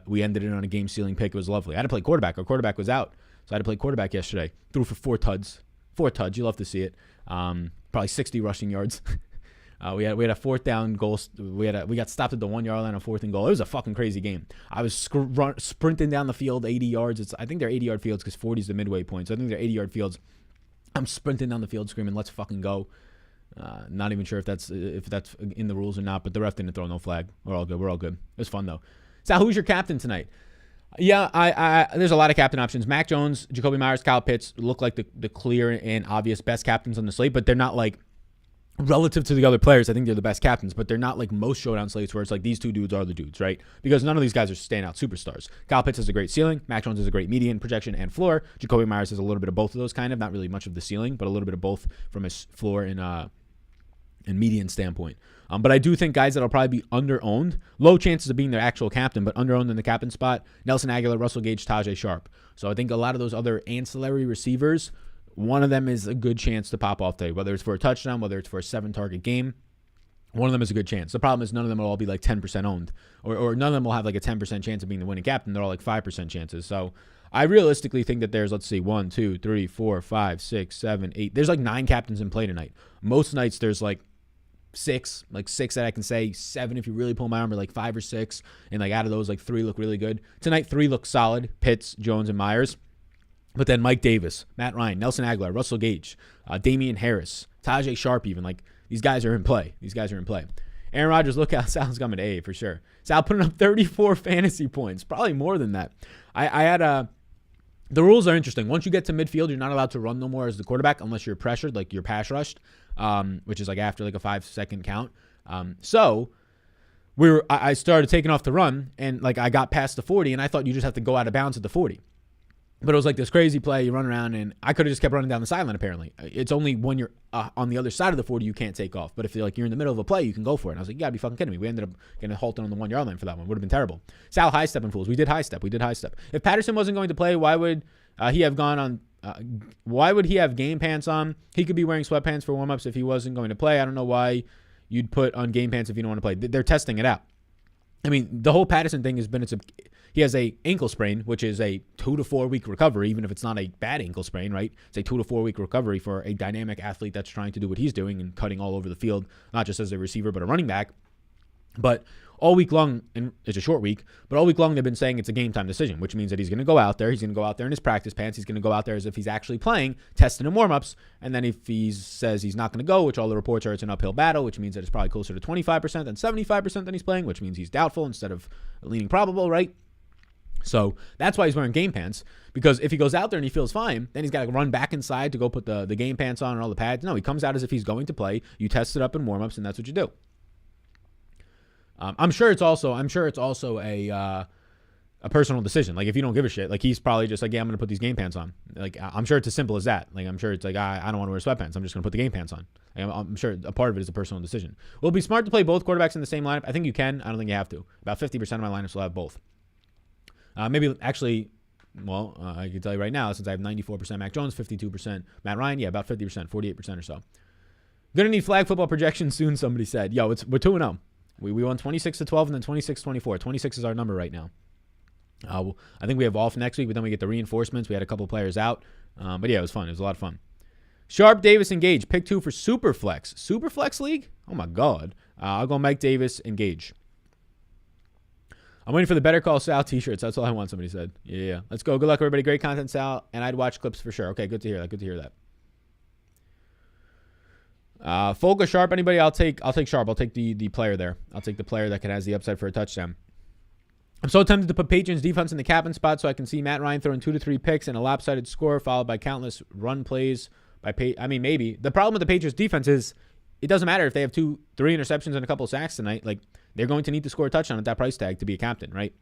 We ended it on a game-sealing pick. It was lovely. I had to play quarterback. Our quarterback was out, so I had to play quarterback yesterday. Threw for 4 tuds. 4 tuds. You love to see it. Probably 60 rushing yards. We had a 4th down goal. We got stopped at the 1 yard line on 4th and goal. It was a fucking crazy game. I was sprinting down the field 80 yards. I think they're 80-yard fields because 40 is the midway point. So I think they're 80-yard fields. I'm sprinting down the field screaming, "Let's fucking go." Not even sure if that's in the rules or not, but the ref didn't throw no flag. We're all good. It was fun though. Sal, who's your captain tonight? Yeah, I there's a lot of captain options. Mac Jones, Jacoby Myers, Kyle Pitts look like the clear and obvious best captains on the slate, but they're not like, relative to the other players, I think they're the best captains, but they're not like most showdown slates where it's like these two dudes are the dudes, right? Because none of these guys are standout superstars. Kyle Pitts has a great ceiling. Mac Jones has a great median, projection, and floor. Jacoby Myers has a little bit of both of those, kind of. Not really much of the ceiling, but a little bit of both from his floor and median standpoint. But I do think guys that'll probably be under-owned, low chances of being their actual captain, but under-owned in the captain spot, Nelson Aguilar, Russell Gage, Tajay Sharp. So I think a lot of those other ancillary receivers, one of them is a good chance to pop off today, whether it's for a touchdown, whether it's for a 7-target game. One of them is a good chance. The problem is none of them will all be like 10% owned, or none of them will have like a 10% chance of being the winning captain. They're all like 5% chances. So I realistically think that there's, let's see, 1, 2, 3, 4, 5, 6, 7, 8. There's like 9 captains in play tonight. Most nights there's like 6 that I can say, 7 if you really pull my arm, or like 5 or 6. And like out of those, like 3 look really good. Tonight, 3 look solid: Pitts, Jones, and Myers. But then Mike Davis, Matt Ryan, Nelson Aguilar, Russell Gage, Damian Harris, Tajay Sharp even. Like, these guys are in play. Aaron Rodgers, look out. Sal's coming to A for sure. Sal putting up 34 fantasy points. Probably more than that. I had the rules are interesting. Once you get to midfield, you're not allowed to run no more as the quarterback unless you're pressured, like you're pass rushed, which is like after like a 5-second count. So I started taking off the run, and like I got past the 40, and I thought you just have to go out of bounds at the 40. But it was like this crazy play. You run around, and I could have just kept running down the sideline, apparently. It's only when you're on the other side of the 40 you can't take off. But if you're in the middle of a play, you can go for it. And I was like, you got to be fucking kidding me. We ended up getting halted on the 1-yard line for that one. Would have been terrible. Sal, high stepping fools. We did high step. If Patterson wasn't going to play, why would he have gone on? Why would he have game pants on? He could be wearing sweatpants for warmups if he wasn't going to play. I don't know why you'd put on game pants if you don't want to play. They're testing it out. I mean, the whole Patterson thing has been, he has a ankle sprain, which is a 2 to 4 week recovery, even if it's not a bad ankle sprain, right? It's a 2 to 4 week recovery for a dynamic athlete that's trying to do what he's doing and cutting all over the field, not just as a receiver, but a running back. But all week long, and it's a short week, but all week long they've been saying it's a game time decision, which means that he's going to go out there. He's going to go out there in his practice pants. He's going to go out there as if he's actually playing, testing in warmups. And then if he says he's not going to go, which all the reports are it's an uphill battle, which means that it's probably closer to 25% than 75% that he's playing, which means he's doubtful instead of leaning probable, right? So that's why he's wearing game pants, because if he goes out there and he feels fine, then he's got to run back inside to go put the game pants on and all the pads. No, he comes out as if he's going to play. You test it up in warmups, and that's what you do. I'm sure it's also a personal decision. Like if you don't give a shit, like he's probably just like, yeah, I'm going to put these game pants on. Like I'm sure it's as simple as that. Like I'm sure it's like, I don't want to wear sweatpants. I'm just going to put the game pants on. Like, I'm sure a part of it is a personal decision. Will it be smart to play both quarterbacks in the same lineup? I think you can. I don't think you have to. About 50% of my lineups will have both. Maybe actually, well, I can tell you right now, since I have 94% Mac Jones, 52% Matt Ryan, yeah, about 50%, 48% or so. Gonna need flag football projections soon, somebody said. Yo, we're 2-0. We won 26-12 and then 26-24. 26 is our number right now. I think we have off next week, but then we get the reinforcements. We had a couple players out. But yeah, it was fun. It was a lot of fun. Sharp, Davis, and Gage. Pick 2 for Superflex. Superflex League? Oh, my God. I'll go Mike Davis and Gage. I'm waiting for the Better Call Sal t-shirts. That's all I want, somebody said. Yeah. Let's go. Good luck, everybody. Great content, Sal. And I'd watch clips for sure. Okay, good to hear that. Folk or Sharp, anybody? I'll take Sharp. I'll take the player there. I'll take the player that has the upside for a touchdown. I'm so tempted to put Patriots defense in the captain spot so I can see Matt Ryan throwing 2 to 3 picks and a lopsided score followed by countless run plays. I mean, maybe. The problem with the Patriots defense is it doesn't matter if they have 2-3 interceptions and a couple of sacks tonight. Like, they're going to need to score a touchdown at that price tag to be a captain, right?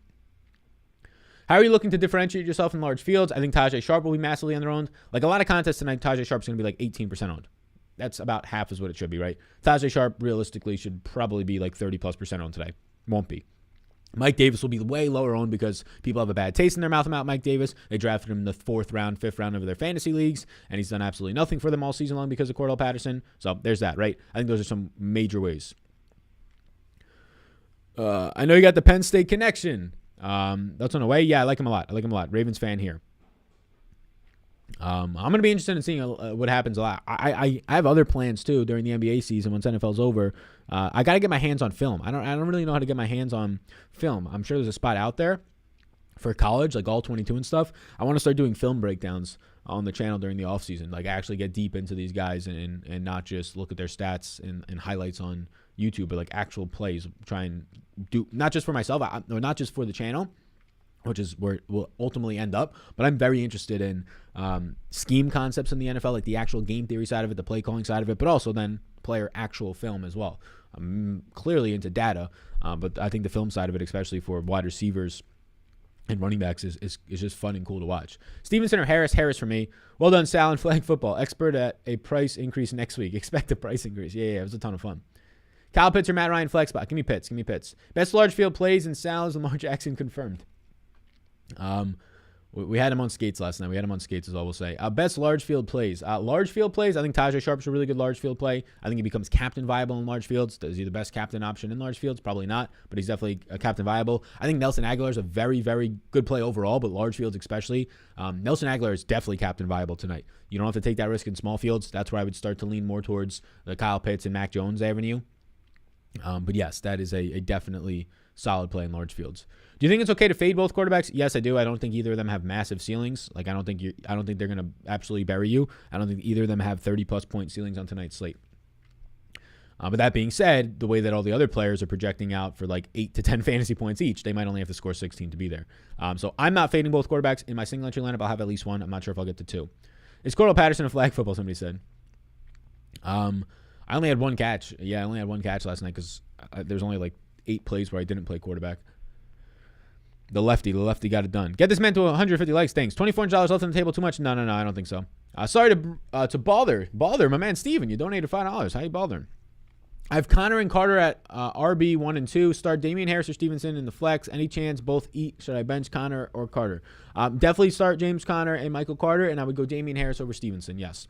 How are you looking to differentiate yourself in large fields? I think Tajay Sharp will be massively underowned. Like, a lot of contests tonight, Tajay Sharp's going to be like 18% owned. That's about half is what it should be, right? Tajay Sharp realistically should probably be like 30+% owned today. Won't be. Mike Davis will be way lower owned because people have a bad taste in their mouth about Mike Davis. They drafted him in the 4th round, 5th round of their fantasy leagues, and he's done absolutely nothing for them all season long because of Cordell Patterson. So there's that, right? I think those are some major ways. I know you got the Penn State connection. That's on the way. Yeah, I like him a lot. Ravens fan here. I'm going to be interested in seeing what happens a lot. I have other plans too during the NBA season once NFL's over. I got to get my hands on film. I don't really know how to get my hands on film. I'm sure there's a spot out there for college, like all 22 and stuff. I want to start doing film breakdowns on the channel during the offseason. Like actually get deep into these guys and not just look at their stats and highlights on YouTube, but like actual plays. Try and do not just for myself, or not just for the channel, which is where it will ultimately end up. But I'm very interested in scheme concepts in the NFL, like the actual game theory side of it, the play calling side of it, but also then player actual film as well. I'm clearly into data, but I think the film side of it, especially for wide receivers and running backs, is just fun and cool to watch. Stevenson or Harris? Harris for me. Well done, Sal, and Flag Football. Expert at a price increase next week. Expect a price increase. Yeah, it was a ton of fun. Kyle Pitts or Matt Ryan flex spot? Give me Pitts. Give me Pitts. Best large field plays in Sal's Lamar Jackson confirmed. We had him on skates last night. We had him on skates is all we'll say. Best large field plays. Large field plays, I think Tajay Sharp's a really good large field play. I think he becomes captain viable in large fields. Is he the best captain option in large fields? Probably not, but he's definitely a captain viable. I think Nelson Aguilar is a very, very good play overall, but large fields especially. Nelson Aguilar is definitely captain viable tonight. You don't have to take that risk in small fields. That's where I would start to lean more towards the Kyle Pitts and Mac Jones avenue. But yes, that is a definitely solid play in large fields. Do you think it's okay to fade both quarterbacks? Yes, I do. I don't think either of them have massive ceilings. Like I don't think they're going to absolutely bury you. I don't think either of them have 30+ point ceilings on tonight's slate. But that being said, the way that all the other players are projecting out for like 8 to 10 fantasy points each, they might only have to score 16 to be there. So I'm not fading both quarterbacks. In my single entry lineup, I'll have at least one. I'm not sure if I'll get to 2. Is Cordell Patterson a flag football? Somebody said. I only had one catch. Yeah, I only had one catch last night because there's only like 8 plays where I didn't play quarterback. The lefty got it done. Get this man to 150 likes. Thanks. $2,400 left on the table. Too much? No, I don't think so. Sorry to bother, my man Steven. You donated $5. How you bothering? I have Connor and Carter at RB 1 and 2. Start Damian Harris or Stevenson in the flex. Any chance both eat? Should I bench Connor or Carter? Definitely start James Conner and Michael Carter, and I would go Damian Harris over Stevenson. Yes.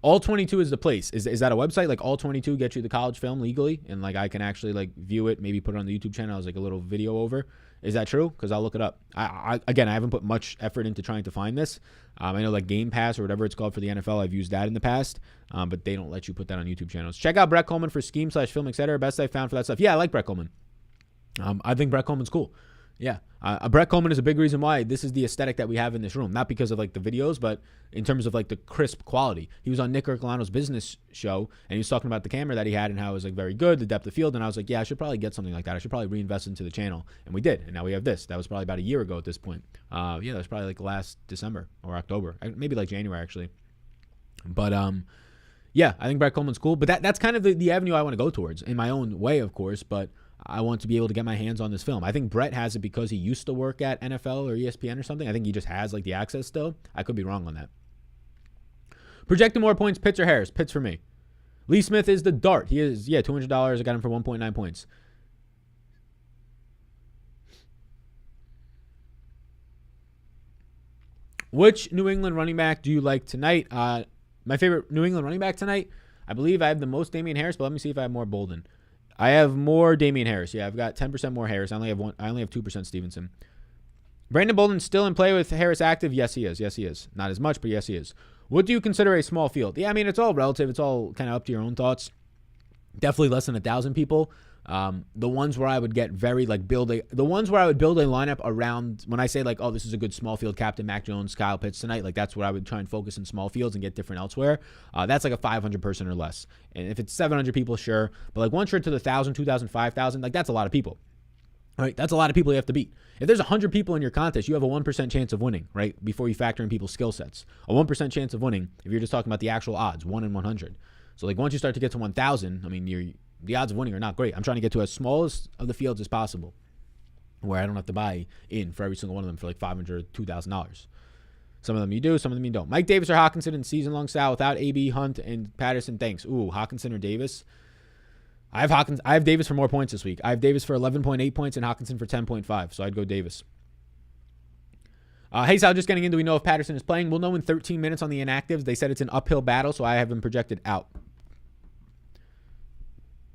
All 22 is the place. Is that a website? Like All 22 gets you the college film legally, and like I can actually like view it, maybe put it on the YouTube channel as like a little video over. Is that true? Because I'll look it up. I haven't put much effort into trying to find this. I know like Game Pass or whatever it's called for the NFL. I've used that in the past, but they don't let you put that on YouTube channels. Check out Brett Coleman for scheme/film, etc. Best I found for that stuff. Yeah, I like Brett Coleman. I think Brett Coleman's cool. Yeah. Brett Coleman is a big reason why this is the aesthetic that we have in this room. Not because of like the videos, but in terms of like the crisp quality. He was on Nick Ercolano's business show, and he was talking about the camera that he had and how it was like very good, the depth of field. And I was like, yeah, I should probably get something like that. I should probably reinvest into the channel. And we did. And now we have this. That was probably about a year ago at this point. Yeah, that was probably like last December or October. Maybe like January actually. But yeah, I think Brett Coleman's cool. But that's kind of the avenue I want to go towards in my own way, of course. But I want to be able to get my hands on this film. I think Brett has it because he used to work at NFL or ESPN or something. I think he just has like the access still. I could be wrong on that. Projecting more points, Pitts or Harris? Pitts for me. Lee Smith is the dart. He is, yeah, $200. I got him for 1.9 points. Which New England running back do you like tonight? My favorite New England running back tonight, I believe I have the most Damian Harris, but let me see if I have more Bolden. I have more Damian Harris. Yeah, I've got 10% more Harris. I only have 2% Stevenson. Brandon Bolden still in play with Harris active? Yes, he is. Yes, he is. Not as much, but yes, he is. What do you consider a small field? Yeah, I mean, it's all relative. It's all kind of up to your own thoughts. Definitely less than 1,000 people. The ones where I would get very like the ones where I would build a lineup around when I say like, oh, this is a good small field captain, Mac Jones, Kyle Pitts tonight. Like that's what I would try and focus in small fields and get different elsewhere. That's like a 500 person or less. And if it's 700 people, sure. But like once you're to the 1,000, 2,000, 5,000, like that's a lot of people. Right? That's a lot of people you have to beat. If there's 100 people in your contest, you have a 1% chance of winning, right? Before you factor in people's skill sets. A 1% chance of winning if you're just talking about the actual odds, 1 in 100. So like once you start to get to 1,000, I mean, the odds of winning are not great. I'm trying to get to as smallest of the fields as possible where I don't have to buy in for every single one of them for like $500, $2,000. Some of them you do, some of them you don't. Mike Davis or Hawkinson in season-long style without AB, Hunt, and Patterson? Thanks. Ooh, Hawkinson or Davis? I have Davis for more points this week. I have Davis for 11.8 points and Hawkinson for 10.5, so I'd go Davis. Hey, Sal, just getting in. Do we know if Patterson is playing? We'll know in 13 minutes on the inactives. They said it's an uphill battle, so I have him projected out.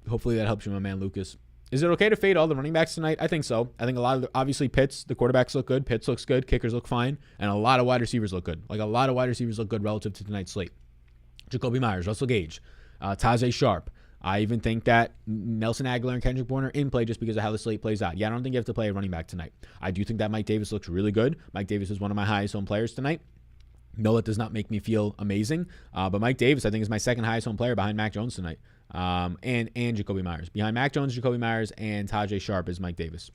Hopefully that helps you, my man Lucas. Is it okay to fade all the running backs tonight? I think so. I think a lot of obviously Pitts, the quarterbacks look good. Pitts looks good. Kickers look fine. And a lot of wide receivers look good. Like a lot of wide receivers look good relative to tonight's slate. Jacoby Myers, Russell Gage, Tajay Sharp. I even think that Nelson Aguilar and Kendrick Bourne are in play just because of how the slate plays out. Yeah, I don't think you have to play a running back tonight. I do think that Mike Davis looks really good. Mike Davis is one of my highest owned players tonight. No, it does not make me feel amazing. But Mike Davis, I think, is my second highest home player behind Mac Jones tonight. And Jacoby Myers. Behind Mac Jones, Jacoby Myers, and Tajay Sharp is Mike Davis.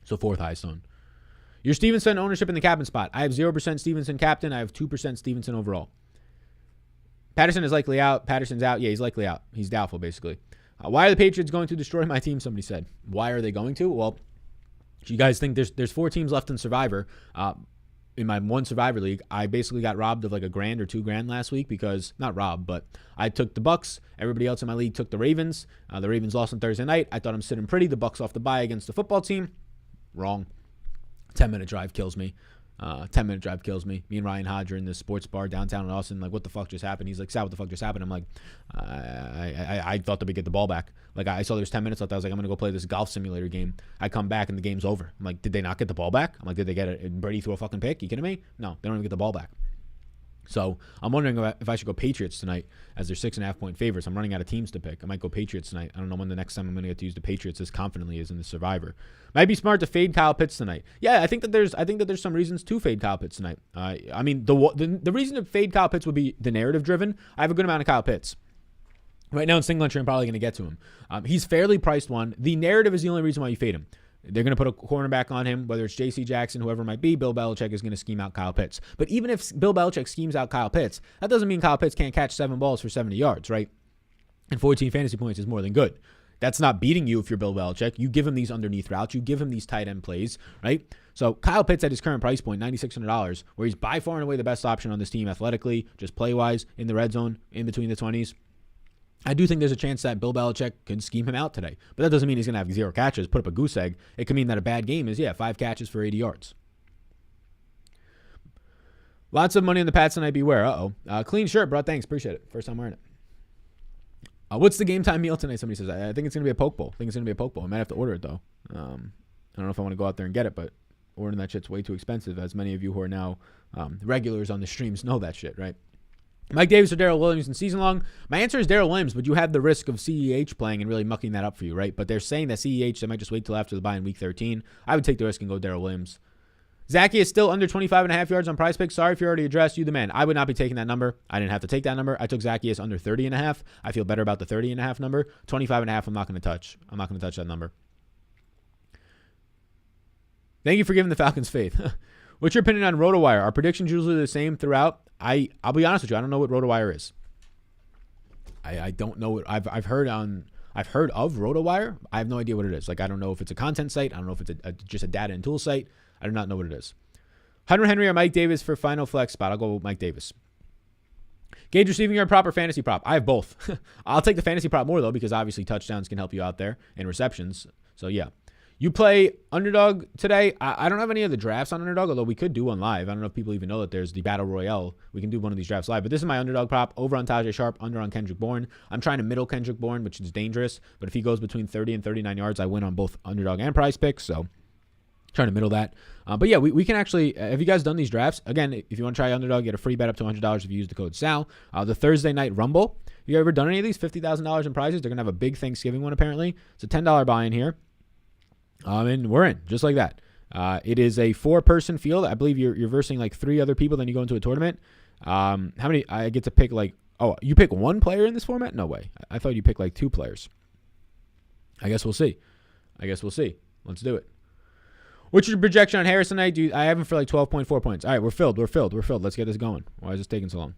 So fourth highest owned. Your Stevenson ownership in the captain spot. I have 0% Stevenson captain. I have 2% Stevenson overall. Patterson is likely out. Patterson's out. Yeah, he's likely out. He's doubtful, basically. Why are the Patriots going to destroy my team? Somebody said. Why are they going to? Well, you guys think there's 4 teams left in Survivor. In my one Survivor league, I basically got robbed of like $1,000 or $2,000 last week because, not robbed, but I took the Bucks. Everybody else in my league took the Ravens. The Ravens lost on Thursday night. I thought I'm sitting pretty. The Bucks off the bye against the football team. Wrong. 10-minute drive kills me. 10-minute drive kills me. Me and Ryan Hodge are in this sports bar downtown in Austin. Like, what the fuck just happened? He's like, Sal, what the fuck just happened? I'm like, I thought that we get the ball back. Like, I saw there was 10 minutes left. I was like, I'm going to go play this golf simulator game. I come back and the game's over. I'm like, did they not get the ball back? I'm like, did they get it? Brady threw a fucking pick? You kidding me? No, they don't even get the ball back. So I'm wondering if I should go Patriots tonight as their 6.5-point favorites. I'm running out of teams to pick. I might go Patriots tonight. I don't know when the next time I'm going to get to use the Patriots as confidently as in the Survivor. Might be smart to fade Kyle Pitts tonight. Yeah, I think that there's some reasons to fade Kyle Pitts tonight. I mean, the reason to fade Kyle Pitts would be the narrative driven. I have a good amount of Kyle Pitts. Right now in single entry, I'm probably going to get to him. He's fairly priced one. The narrative is the only reason why you fade him. They're going to put a cornerback on him, whether it's J.C. Jackson, whoever it might be. Bill Belichick is going to scheme out Kyle Pitts. But even if Bill Belichick schemes out Kyle Pitts, that doesn't mean Kyle Pitts can't catch 7 balls for 70 yards, right? And 14 fantasy points is more than good. That's not beating you if you're Bill Belichick. You give him these underneath routes. You give him these tight end plays, right? So Kyle Pitts at his current price point, $9,600, where he's by far and away the best option on this team athletically, just play-wise, in the red zone, in between the 20s. I do think there's a chance that Bill Belichick can scheme him out today. But that doesn't mean he's going to have 0 catches, put up a goose egg. It could mean that a bad game is, 5 catches for 80 yards. Lots of money on the Pats tonight, beware. Clean shirt, bro. Thanks. Appreciate it. First time wearing it. What's the game time meal tonight? Somebody says. I think it's going to be a poke bowl. I might have to order it, though. I don't know if I want to go out there and get it, but ordering that shit's way too expensive, as many of you who are now regulars on the streams know that shit, right? Mike Davis or Darrell Williams in season long? My answer is Darrell Williams, but you have the risk of CEH playing and really mucking that up for you, right? But they're saying that CEH, they might just wait till after the bye in week 13. I would take the risk and go Darrell Williams. Zachy is still under 25.5 yards on Prize Picks. Sorry if you already addressed. You the man. I would not be taking that number. I didn't have to take that number. I took Zacchaeus under 30.5. I feel better about the 30.5 number. 25.5, I'm not going to touch. I'm not going to touch that number. Thank you for giving the Falcons faith. What's your opinion on RotoWire? Are predictions usually the same throughout? I'll be honest with you. I don't know what RotoWire is. I don't know what I've heard of RotoWire. I have no idea what it is. Like, I don't know if it's a content site. I don't know if it's just a data and tool site. I do not know what it is. Hunter Henry or Mike Davis for final flex spot. I'll go with Mike Davis. Gauge receiving yard prop or fantasy prop. I have both. I'll take the fantasy prop more, though, because obviously touchdowns can help you out there and receptions. So, yeah. You play Underdog today. I don't have any of the drafts on Underdog, although we could do one live. I don't know if people even know that there's the Battle Royale. We can do one of these drafts live. But this is my Underdog prop. Over on Tajay Sharp, under on Kendrick Bourne. I'm trying to middle Kendrick Bourne, which is dangerous. But if he goes between 30 and 39 yards, I win on both Underdog and Prize Picks. So trying to middle that. But yeah, we can actually, have you guys done these drafts? Again, if you want to try Underdog, get a free bet up to $100 if you use the code SAL. The Thursday Night Rumble. Have you ever done any of these? $50,000 in prizes. They're going to have a big Thanksgiving one, apparently. It's a $10 buy-in here. And we're in, just like that. It is a 4-person field. I believe you're versing like 3 other people, then you go into a tournament. How many? I get to pick like, you pick 1 player in this format? No way. I thought you picked like 2 players. I guess we'll see. Let's do it. What's your projection on Harris tonight? I have him for like 12.4 points. All right, we're filled. Let's get this going. Why is this taking so long?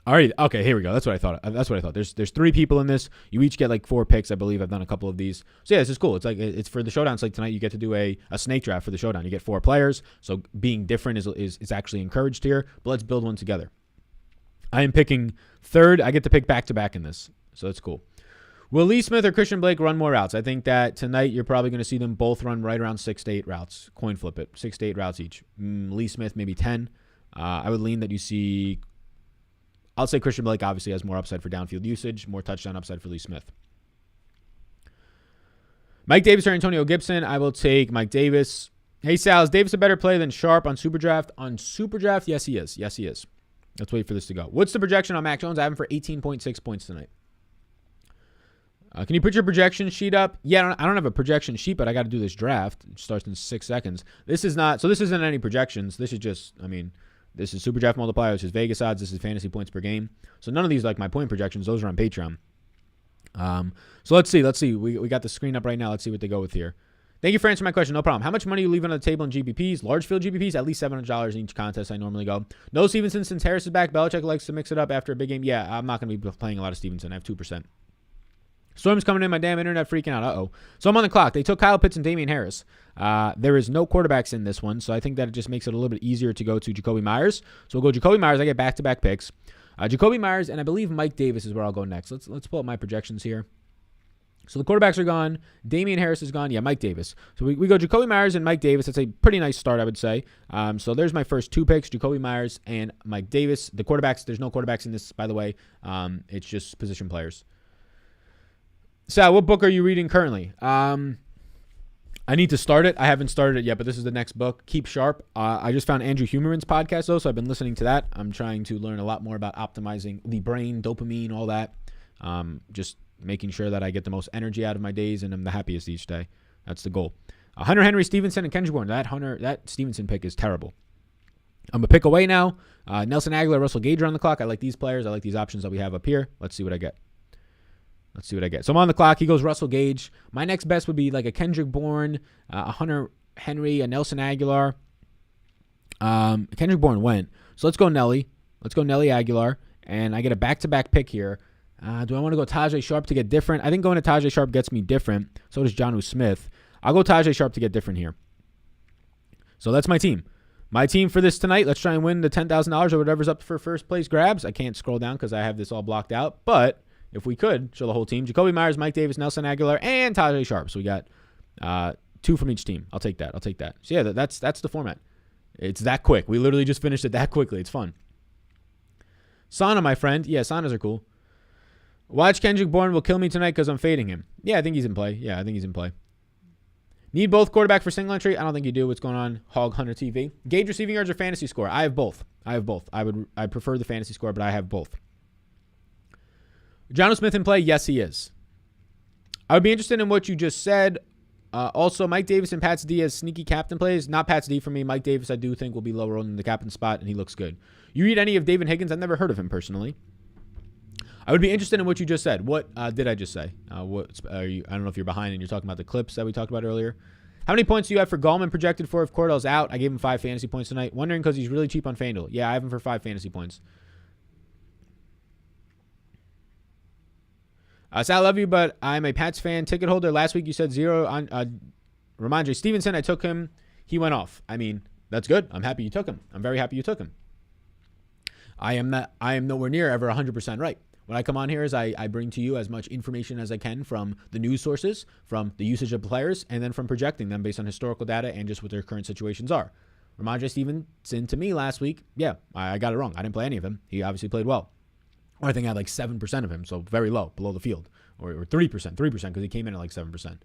All right. Okay, here we go. That's what I thought. There's 3 people in this. You each get like 4 picks. I believe I've done a couple of these. So yeah, this is cool. It's like it's for the Showdown. Like tonight, you get to do a snake draft for the Showdown. You get 4 players. So being different is actually encouraged here. But let's build one together. I am picking 3rd. I get to pick back to back in this. So that's cool. Will Lee Smith or Christian Blake run more routes? I think that tonight you're probably going to see them both run right around 6 to 8 routes. Coin flip it. 6 to 8 routes each. Lee Smith maybe 10. I would lean that you see. I'll say Christian Blake obviously has more upside for downfield usage, more touchdown upside for Lee Smith. Mike Davis or Antonio Gibson. I will take Mike Davis. Hey, Sal, is Davis a better play than Sharp on SuperDraft? On SuperDraft, yes, he is. Let's wait for this to go. What's the projection on Mac Jones? I have him for 18.6 points tonight. Can you put your projection sheet up? Yeah, I don't have a projection sheet, but I got to do this draft. It starts in 6 seconds. This isn't any projections. This is just, this is SuperDraft multiplier. This is Vegas odds. This is fantasy points per game. So none of these like my point projections. Those are on Patreon. So let's see. We got the screen up right now. Let's see what they go with here. Thank you for answering my question. No problem. How much money are you leaving on the table in GPPs? Large field GPPs, at least $700 in each contest I normally go. No Stevenson since Harris is back. Belichick likes to mix it up after a big game. Yeah, I'm not going to be playing a lot of Stevenson. I have 2%. Storm's coming in. My damn internet freaking out. Uh-oh. So I'm on the clock. They took Kyle Pitts and Damian Harris. There is no quarterbacks in this one, so I think that it just makes it a little bit easier to go to Jacoby Myers. So we'll go Jacoby Myers. I get back-to-back picks. Jacoby Myers, and I believe Mike Davis is where I'll go next. Let's pull up my projections here. So the quarterbacks are gone. Damian Harris is gone. Yeah, Mike Davis. So we go Jacoby Myers and Mike Davis. That's a pretty nice start, I would say. So there's my first 2 picks, Jacoby Myers and Mike Davis. The quarterbacks, there's no quarterbacks in this, by the way. It's just position players. Sal, what book are you reading currently? I need to start it. I haven't started it yet, but this is the next book, Keep Sharp. I just found Andrew Huberman's podcast, though, so I've been listening to that. I'm trying to learn a lot more about optimizing the brain, dopamine, all that. Just making sure that I get the most energy out of my days and I'm the happiest each day. That's the goal. Hunter Henry, Stevenson, and Kendrick Bourne. That Stevenson pick is terrible. I'm a pick away now. Nelson Aguilar, Russell Gage are on the clock. I like these players. I like these options that we have up here. Let's see what I get. So I'm on the clock. He goes Russell Gage. My next best would be like a Kendrick Bourne, a Hunter Henry, a Nelson Aguilar. Kendrick Bourne went. So let's go Nelly. Let's go Nelly Aguilar. And I get a back-to-back pick here. Do I want to go Tajay Sharp to get different? I think going to Tajay Sharp gets me different. So does Jonnu Smith. I'll go Tajay Sharp to get different here. So that's my team. My team for this tonight. Let's try and win the $10,000 or whatever's up for first place grabs. I can't scroll down because I have this all blocked out. But if we could, show the whole team. Jacoby Myers, Mike Davis, Nelson Aguilar, and Tajay Sharp. So we got 2 from each team. I'll take that. So yeah, that's the format. It's that quick. We literally just finished it that quickly. It's fun. Sana, my friend. Yeah, Sanas are cool. Watch Kendrick Bourne will kill me tonight because I'm fading him. Yeah, I think he's in play. Need both quarterback for single entry? I don't think you do. What's going on? Hog Hunter TV. Gauge receiving yards or fantasy score? I have both. I prefer the fantasy score, but I have both. Jonnu Smith in play? Yes, he is. I would be interested in what you just said. Also, Mike Davis and Pat's D as sneaky captain plays. Not Pat's D for me. Mike Davis, I do think, will be lower in the captain spot, and he looks good. You read any of David Higgins? I've never heard of him personally. I would be interested in what you just said. What did I just say? What are you? I don't know if you're behind and you're talking about the clips that we talked about earlier. How many points do you have for Gallman projected for if Cordell's out? I gave him 5 fantasy points tonight. Wondering because he's really cheap on FanDuel. Yeah, I have him for 5 fantasy points. Sal, I love you, but I'm a Pats fan ticket holder. Last week you said 0 on Ramondre Stevenson. I took him. He went off. I mean, that's good. I'm happy you took him. I'm very happy you took him. I am nowhere near ever 100% right. When I come on here is I bring to you as much information as I can from the news sources, from the usage of players, and then from projecting them based on historical data and just what their current situations are. Ramondre Stevenson, to me last week, yeah, I got it wrong. I didn't play any of him. He obviously played well. Or I think I had like 7% of him, so very low, below the field. Or 3% because he came in at like 7%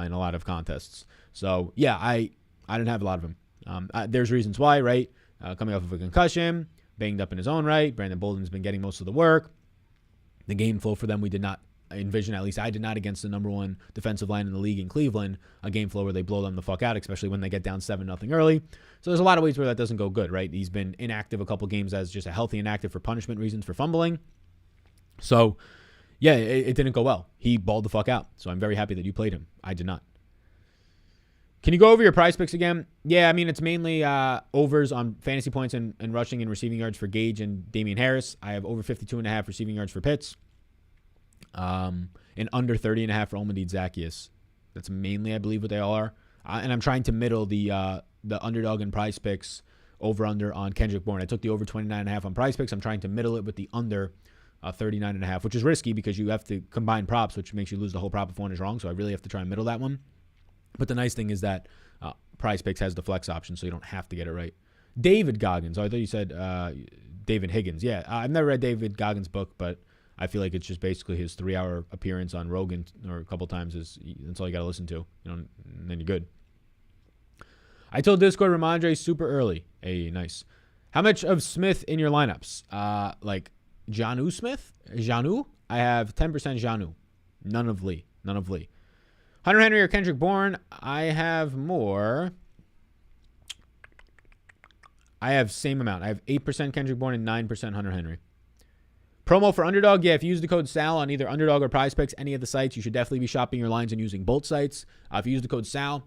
in a lot of contests. So, yeah, I didn't have a lot of him. There's reasons why, right? Coming off of a concussion, banged up in his own right. Brandon Bolden's been getting most of the work. The game flow for them, we did not envision, at least I did not, against the number 1 defensive line in the league in Cleveland, a game flow where they blow them the fuck out, especially when they get down 7-0 early. So there's a lot of ways where that doesn't go good, right? He's been inactive a couple games as just a healthy inactive for punishment reasons for fumbling. So, yeah, it didn't go well. He balled the fuck out. So I'm very happy that you played him. I did not. Can you go over your prize picks again? Yeah, I mean, it's mainly overs on fantasy points and rushing and receiving yards for Gage and Damian Harris. I have over 52.5 receiving yards for Pitts. And under 30.5 for Olmedid Zacchaeus. That's mainly, I believe, what they all are. And I'm trying to middle the underdog and prize picks over-under on Kendrick Bourne. I took the over 29.5 on prize picks. I'm trying to middle it with the under 39.5, which is risky because you have to combine props, which makes you lose the whole prop if one is wrong. So I really have to try and middle that one. But the nice thing is that Prize Picks has the flex option, so you don't have to get it right. David Goggins. Oh, I thought you said David Higgins. Yeah, I've never read David Goggins' book, but I feel like it's just basically his 3-hour appearance on Rogan or a couple times. That's all you got to listen to. And then you're good. I told Discord Ramondre super early. Hey, nice. How much of Smith in your lineups? Like Jonnu Smith? Jonnu? I have 10% Jonnu. None of Lee. Hunter Henry or Kendrick Bourne? I have more. I have same amount. I have 8% Kendrick Bourne and 9% Hunter Henry. Promo for Underdog. Yeah, if you use the code SAL on either Underdog or PrizePicks, any of the sites, you should definitely be shopping your lines and using both sites. If you use the code SAL,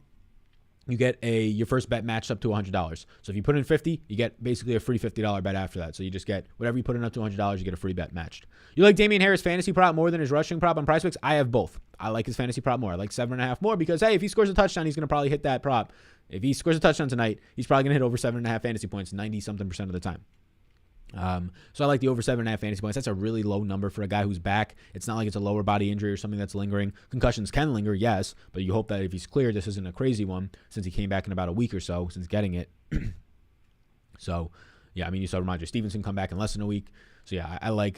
you get your first bet matched up to $100. So if you put in $50, you get basically a free $50 bet after that. So you just get whatever you put in up to $100, you get a free bet matched. You like Damian Harris fantasy prop more than his rushing prop on PrizePicks? I have both. I like his fantasy prop more. I like 7.5 more because, hey, if he scores a touchdown, he's going to probably hit that prop. If he scores a touchdown tonight, he's probably going to hit over 7.5 fantasy points 90-something% of the time. So I like the over 7.5 fantasy points. That's a really low number for a guy who's back. It's not like it's a lower body injury or something that's lingering. Concussions can linger, yes, but you hope that if he's clear, this isn't a crazy one since he came back in about a week or so since getting it. So, yeah, I mean, you saw Ramondre Stevenson come back in less than a week. So, yeah, I like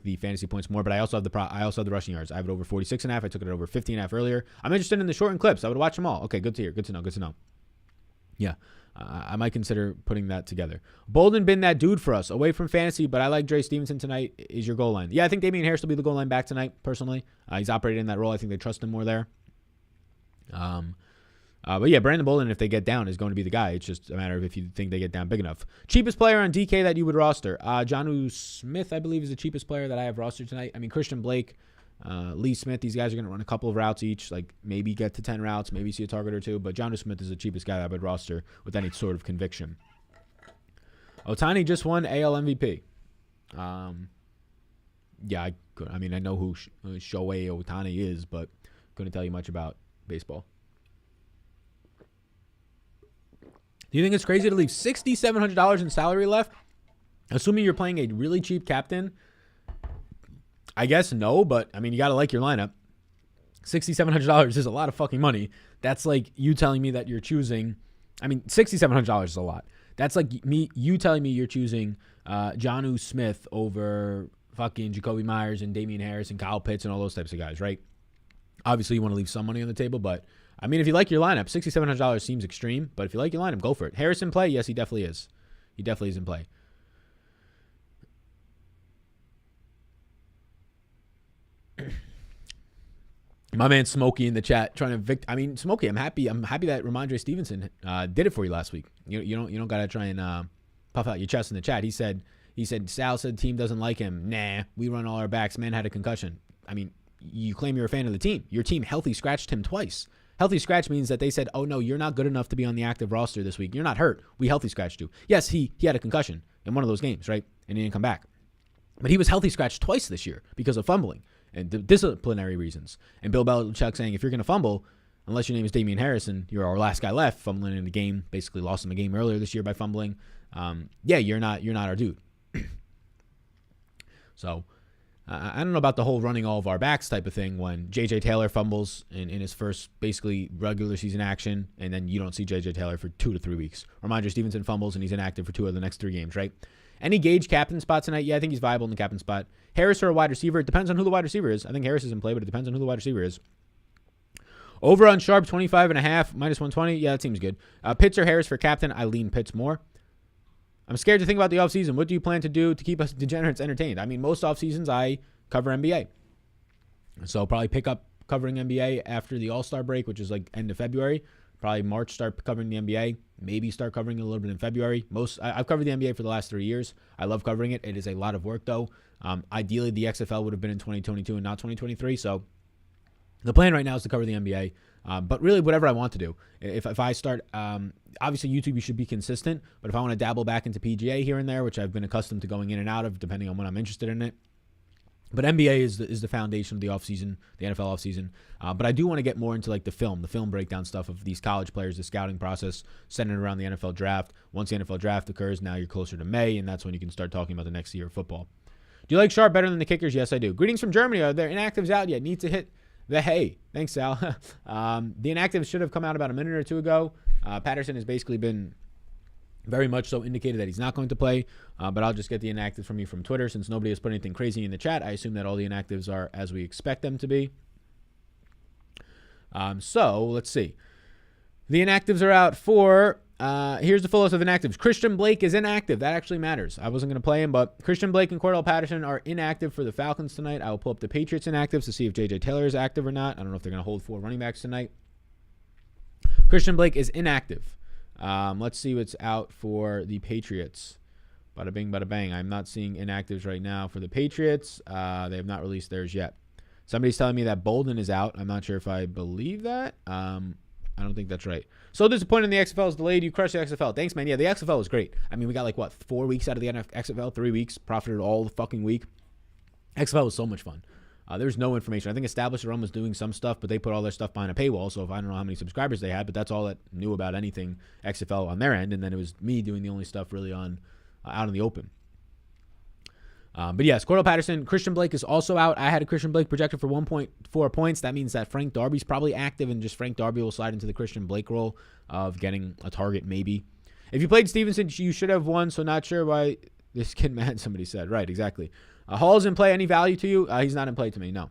the fantasy points more, but I also have the rushing yards. I have it over 46.5. I took it over 50.5 earlier. I'm interested in the shortened clips. I would watch them all. Okay, good to hear. Good to know. Yeah. I might consider putting that together. Bolden been that dude for us away from fantasy, but I like Dre Stevenson tonight is your goal line. Yeah, I think Damian Harris will be the goal line back tonight, personally. He's operating in that role. I think they trust him more there. But yeah, Brandon Bolden, if they get down, is going to be the guy. It's just a matter of if you think they get down big enough. Cheapest player on DK that you would roster. Jonnu Smith, I believe, is the cheapest player that I have rostered tonight. I mean, Christian Blake, Lee Smith, these guys are going to run a couple of routes each, like maybe get to 10 routes, maybe see a target or two, but Jonnu Smith is the cheapest guy that I would roster with any sort of conviction. Ohtani just won AL MVP. Yeah, I mean, I know who Shohei Ohtani is, but couldn't tell you much about baseball. Do you think it's crazy to leave $6,700 in salary left, assuming you're playing a really cheap captain? I guess no, but I mean, you got to like your lineup. $6,700 is a lot of fucking money. That's like you telling me that you're choosing. I mean, $6,700 is a lot. That's like you telling me you're choosing Jonnu Smith over fucking Jacoby Myers and Damian Harris and Kyle Pitts and all those types of guys, right? Obviously, you want to leave some money on the table, but I mean, if you like your lineup, $6,700 seems extreme, but if you like your lineup, go for it. Harris in play? Yes, he definitely is. He definitely is in play. My man Smokey in the chat trying to I mean, Smokey, I'm happy that Ramondre Stevenson did it for you last week. You don't gotta try and puff out your chest in the chat. He said Sal said the team doesn't like him. Nah, we run all our backs. Man had a concussion. I mean, you claim you're a fan of the team. Your team healthy scratched him twice. Healthy scratch means that they said, oh no, you're not good enough to be on the active roster this week. You're not hurt. We healthy scratched you. Yes, he had a concussion in one of those games, right? And he didn't come back. But he was healthy scratched twice this year because of fumbling and disciplinary reasons. And Bill Belichick saying, if you're going to fumble, unless your name is Damian Harrison, you're our last guy left, fumbling in the game, basically lost him a game earlier this year by fumbling. Yeah, you're not our dude. So I don't know about the whole running all of our backs type of thing when J.J. Taylor fumbles in his first basically regular season action, and then you don't see J.J. Taylor for 2 to 3 weeks. Ramondre Stevenson fumbles, and he's inactive for 2 of the next 3 games, right? Any Gage captain spot tonight? Yeah, I think he's viable in the captain spot. Harris or a wide receiver? It depends on who the wide receiver is. I think Harris is in play, but it depends on who the wide receiver is. Over on Sharp, 25.5, minus 120. Yeah, that seems good. Pitts or Harris for captain? I lean Pitts more. I'm scared to think about the offseason. What do you plan to do to keep us degenerates entertained? I mean, most offseasons I cover NBA. So probably pick up covering NBA after the All-Star break, which is like end of February. Probably March start covering the NBA. Maybe start covering it a little bit in February. I've covered the NBA for the last 3 years. I love covering it. It is a lot of work, though. Ideally, the XFL would have been in 2022 and not 2023. So the plan right now is to cover the NBA. But really, whatever I want to do. If I start, obviously YouTube, you should be consistent. But if I want to dabble back into PGA here and there, which I've been accustomed to going in and out of, depending on when I'm interested in it. But NBA is the foundation of the offseason, the NFL offseason. But I do want to get more into like the film breakdown stuff of these college players, the scouting process, centered around the NFL draft. Once the NFL draft occurs, now you're closer to May, and that's when you can start talking about the next year of football. Do you like Sharp better than the kickers? Yes, I do. Greetings from Germany. Are there inactives out yet? Need to hit the hay. Thanks, Sal. The inactives should have come out about a minute or two ago. Patterson has basically been very much so indicated that he's not going to play, but I'll just get the inactives from you from Twitter. Since nobody has put anything crazy in the chat, I assume that all the inactives are as we expect them to be. So let's see. The inactives are out for Here's the full list of inactives. Christian Blake is inactive. That actually matters. I wasn't going to play him, but Christian Blake and Cordell Patterson are inactive for the Falcons tonight. I will pull up the Patriots inactives to see if J.J. Taylor is active or not. I don't know if they're going to hold 4 running backs tonight. Christian Blake is inactive. Let's see what's out for the Patriots. Bada bing, bada bang. I'm not seeing inactives right now for the Patriots. They have not released theirs yet. Somebody's telling me that Bolden is out. I'm not sure if I believe that. I don't think that's right. So disappointing the XFL is delayed. You crushed the XFL. Thanks, man. Yeah, the XFL was great. I mean, we got 4 weeks out of the XFL, 3 weeks. Profited all the fucking week. XFL was so much fun. There's no information. I think Established Run was doing some stuff, but they put all their stuff behind a paywall. So if I don't know how many subscribers they had, but that's all that knew about anything XFL on their end. And then it was me doing the only stuff really on out in the open. But yes, Cordell Patterson, Christian Blake is also out. I had a Christian Blake projected for 1.4 points. That means that Frank Darby's probably active, and just Frank Darby will slide into the Christian Blake role of getting a target maybe. If you played Stevenson, you should have won, so not sure why this kid mad, somebody said. Right, exactly. Hall's in play. Any value to you? He's not in play to me, no.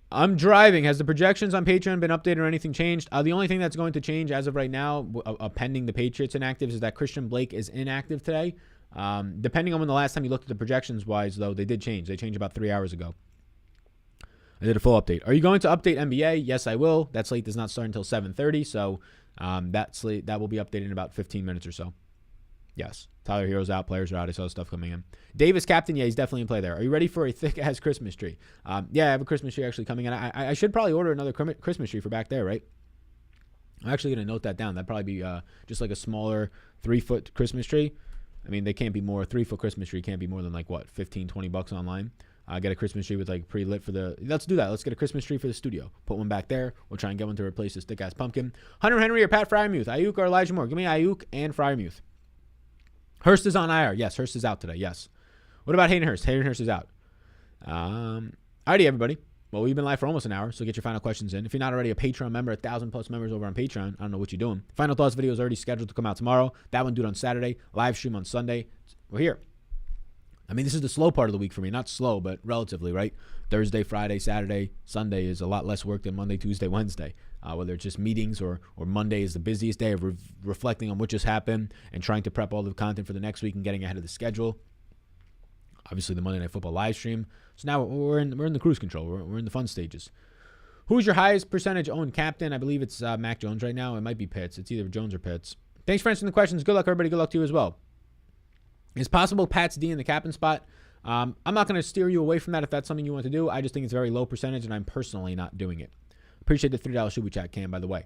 I'm driving. Has the projections on Patreon been updated or anything changed? The only thing that's going to change as of right now, pending the Patriots inactives, is that Christian Blake is inactive today. Depending on when the last time you looked at the projections wise, though, they did change. They changed about 3 hours ago. I did a full update. Are you going to update NBA? Yes, I will. That slate does not start until 7:30, so that will be updated in about 15 minutes or so. Yes. Tyler Hero's out. Players are out. I saw stuff coming in. Davis captain. Yeah, he's definitely in play there. Are you ready for a thick-ass Christmas tree? Yeah, I have a Christmas tree actually coming in. I should probably order another Christmas tree for back there, right? I'm actually going to note that down. That'd probably be just like a smaller 3-foot Christmas tree. I mean, they can't be more. 3-foot Christmas tree can't be more than $15-20 online. Get a Christmas tree with pre-lit for the. Let's do that. Let's get a Christmas tree for the studio. Put one back there. We'll try and get one to replace this thick-ass pumpkin. Hunter Henry or Pat Fryermuth? Ayuk or Elijah Moore? Give me Ayuk and Fryermuth. Hurst is on IR. Yes, Hurst is out today. Yes. What about Hayden Hurst? Hayden Hurst is out. Alrighty, everybody. Well, we've been live for almost an hour, so get your final questions in. If you're not already a Patreon member, 1,000+ members over on Patreon, I don't know what you're doing. Final thoughts video is already scheduled to come out tomorrow. That one due on Saturday. Live stream on Sunday. We're here. I mean, this is the slow part of the week for me. Not slow, but relatively, right? Thursday, Friday, Saturday, Sunday is a lot less work than Monday, Tuesday, Wednesday. Whether it's just meetings or Monday is the busiest day of reflecting on what just happened and trying to prep all the content for the next week and getting ahead of the schedule. Obviously, the Monday Night Football live stream. So now we're in the cruise control. We're in the fun stages. Who's your highest percentage owned captain? I believe it's Mac Jones right now. It might be Pitts. It's either Jones or Pitts. Thanks for answering the questions. Good luck, everybody. Good luck to you as well. Is possible Pat's D in the captain spot? I'm not going to steer you away from that if that's something you want to do. I just think it's very low percentage, and I'm personally not doing it. Appreciate the $3 super chat, Cam, by the way.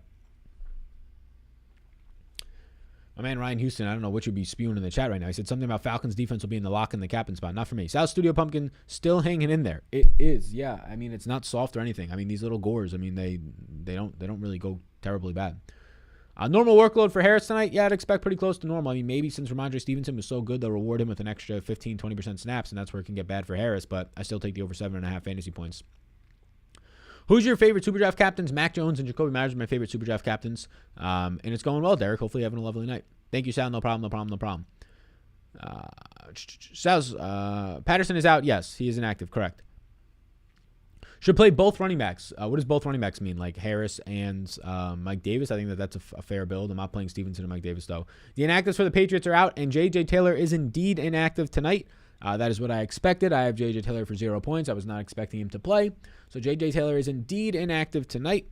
My man Ryan Houston, I don't know what you'd be spewing in the chat right now. He said something about Falcons defense will be in the lock in the captain spot. Not for me. South Studio Pumpkin still hanging in there. It is, yeah. I mean, it's not soft or anything. I mean, these little gores, I mean, they don't really go terribly bad. Normal workload for Harris tonight? Yeah, I'd expect pretty close to normal. I mean, maybe since Ramondre Stevenson was so good, they'll reward him with an extra 15-20% snaps, and that's where it can get bad for Harris, but I still take the over 7.5 fantasy points. Who's your favorite SuperDraft captains? Mac Jones and Jacoby Myers are my favorite SuperDraft captains. And it's going well, Derek. Hopefully you're having a lovely night. Thank you, Sal. No problem. Sal's, Patterson is out. Yes, he is inactive. Correct. Should play both running backs. What does both running backs mean? Like Harris and Mike Davis? I think that's a fair build. I'm not playing Stevenson and Mike Davis, though. The inactives for the Patriots are out, and J.J. Taylor is indeed inactive tonight. That is what I expected. I have J.J. Taylor for 0 points. I was not expecting him to play. So J.J. Taylor is indeed inactive tonight.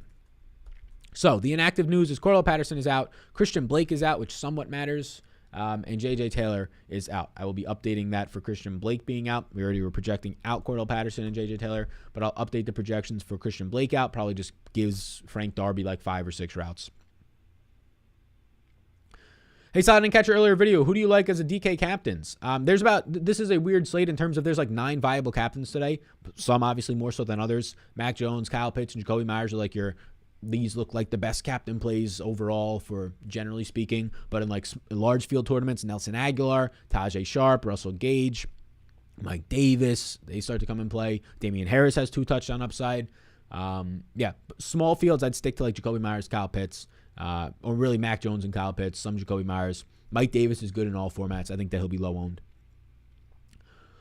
So the inactive news is Cordell Patterson is out. Christian Blake is out, which somewhat matters. And J.J. Taylor is out. I will be updating that for Christian Blake being out. We already were projecting out Cordell Patterson and J.J. Taylor, but I'll update the projections for Christian Blake out. Probably just gives Frank Darby 5 or 6 routes. Hey, Saw, I didn't catch your earlier video. Who do you like as a DK captains? This is a weird slate in terms of there's 9 viable captains today. Some obviously more so than others. Mac Jones, Kyle Pitts, and Jacoby Myers are these look like the best captain plays overall for generally speaking. But in large field tournaments, Nelson Aguilar, Tajay Sharp, Russell Gage, Mike Davis, they start to come in play. Damian Harris has 2 touchdown upside. Small fields, I'd stick to Jacoby Myers, Kyle Pitts. Or really Mac Jones and Kyle Pitts, some Jacoby Myers. Mike Davis is good in all formats. I think that he'll be low owned.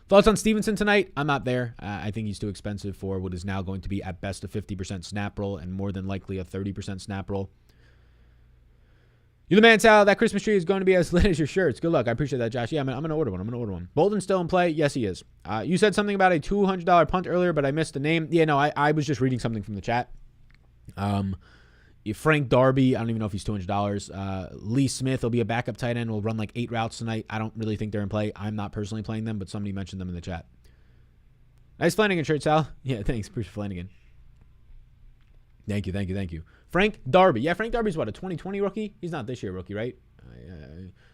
Thoughts on Stevenson tonight? I'm not there. I think he's too expensive for what is now going to be at best a 50% snap roll and more than likely a 30% snap roll. You the man, Sal. That Christmas tree is going to be as lit as your shirts. Good luck. I appreciate that, Josh. Yeah, I'm going to order one. Bolden's still in play. Yes, he is. You said something about a $200 punt earlier, but I missed the name. Yeah, no, I was just reading something from the chat. Frank Darby, I don't even know if he's $200. Lee Smith will be a backup tight end. Will run like 8 routes tonight. I don't really think they're in play. I'm not personally playing them, but somebody mentioned them in the chat. Nice Flanagan shirt, Sal. Yeah, thanks. Appreciate Flanagan. Thank you. Frank Darby. Yeah, Frank Darby's what, a 2020 rookie? He's not this year rookie, right?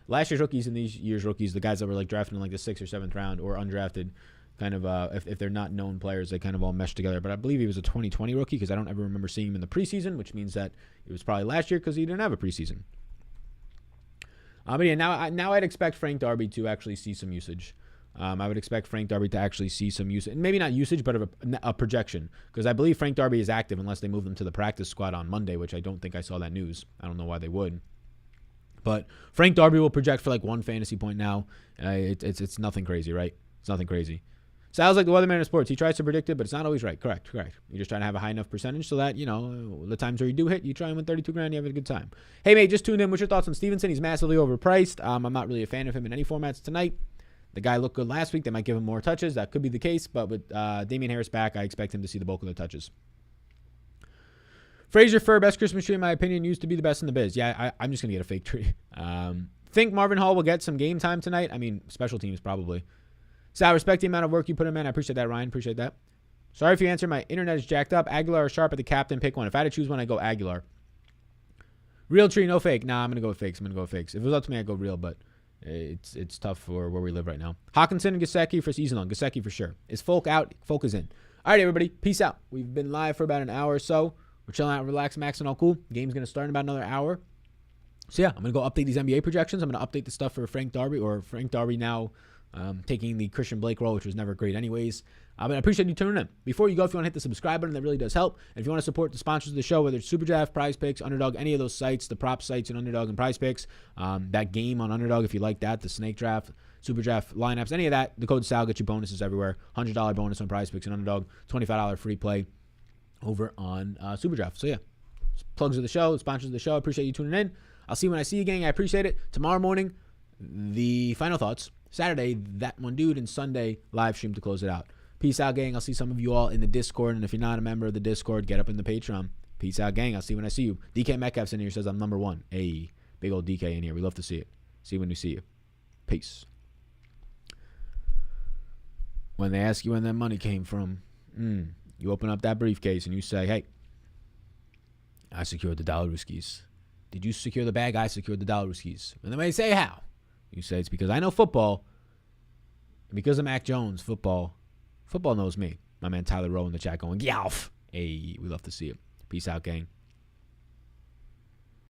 Last year's rookies and these year's rookies, the guys that were like drafted in like the 6th or 7th round or undrafted, kind of if they're not known players, they kind of all mesh together. But I believe he was a 2020 rookie because I don't ever remember seeing him in the preseason, which means that it was probably last year because he didn't have a preseason. But yeah, now I'd expect Frank Darby to actually see some usage. I would expect Frank Darby to actually see some usage, maybe not usage, but a projection, because I believe Frank Darby is active unless they move him to the practice squad on Monday, which I don't think I saw that news. I don't know why they would. But Frank Darby will project for like 1 fantasy point now. It's nothing crazy, right? It's nothing crazy. Sounds like the weatherman of sports. He tries to predict it, but it's not always right. Correct. You're just trying to have a high enough percentage so that, the times where you do hit, you try and win 32 grand, you have a good time. Hey, mate, just tuned in. What's your thoughts on Stevenson? He's massively overpriced. I'm not really a fan of him in any formats tonight. The guy looked good last week. They might give him more touches. That could be the case. But with Damian Harris back, I expect him to see the bulk of the touches. Fraser Fur, best Christmas tree, in my opinion, used to be the best in the biz. Yeah, I'm just going to get a fake tree. Think Marvin Hall will get some game time tonight. I mean, special teams probably. So I respect the amount of work you put in, man. I appreciate that, Ryan. Appreciate that. Sorry if you answer. My internet is jacked up. Aguilar or Sharp at the captain. Pick one. If I had to choose one, I'd go Aguilar. Real tree, no fake. Nah, I'm going to go with fakes. If it was up to me, I'd go real, but it's tough for where we live right now. Hawkinson and Gesicki for season long. Gesicki for sure. Is Folk out? Folk is in. All right, everybody. Peace out. We've been live for about an hour or so. We're chilling out, relax, maxing, all cool. Game's going to start in about another hour. So, yeah, I'm going to go update these NBA projections. I'm going to update the stuff for Frank Darby now taking the Christian Blake role, which was never great anyways. But I appreciate you tuning in. Before you go, if you want to hit the subscribe button, that really does help. And if you want to support the sponsors of the show, whether it's SuperDraft, Prize Picks, Underdog, any of those sites, the prop sites in Underdog and Prize Picks, that game on Underdog, if you like that, the Snake Draft, SuperDraft lineups, any of that, the code SAL gets you bonuses everywhere. $100 bonus on Prize Picks and Underdog, $25 free play over on SuperDraft. So, yeah, plugs of the show, sponsors of the show. I appreciate you tuning in. I'll see you when I see you, gang. I appreciate it. Tomorrow morning, the final thoughts. Saturday, that one dude, and Sunday, live stream to close it out. Peace out, gang. I'll see some of you all in the Discord, and if you're not a member of the Discord, get up in the Patreon. Peace out, gang. I'll see you when I see you. DK Metcalf's in here, says I'm number 1. Hey, big old DK in here. We love to see it. See you when we see you. Peace. When they ask you when that money came from, you open up that briefcase and you say, hey, I secured the Dollarooskies. Did you secure the bag? I secured the Dollarooskies. And they may say, how? You say it's because I know football, and because of Mac Jones, football knows me. My man Tyler Rowe in the chat going, Yalf. Hey, we love to see it. Peace out, gang.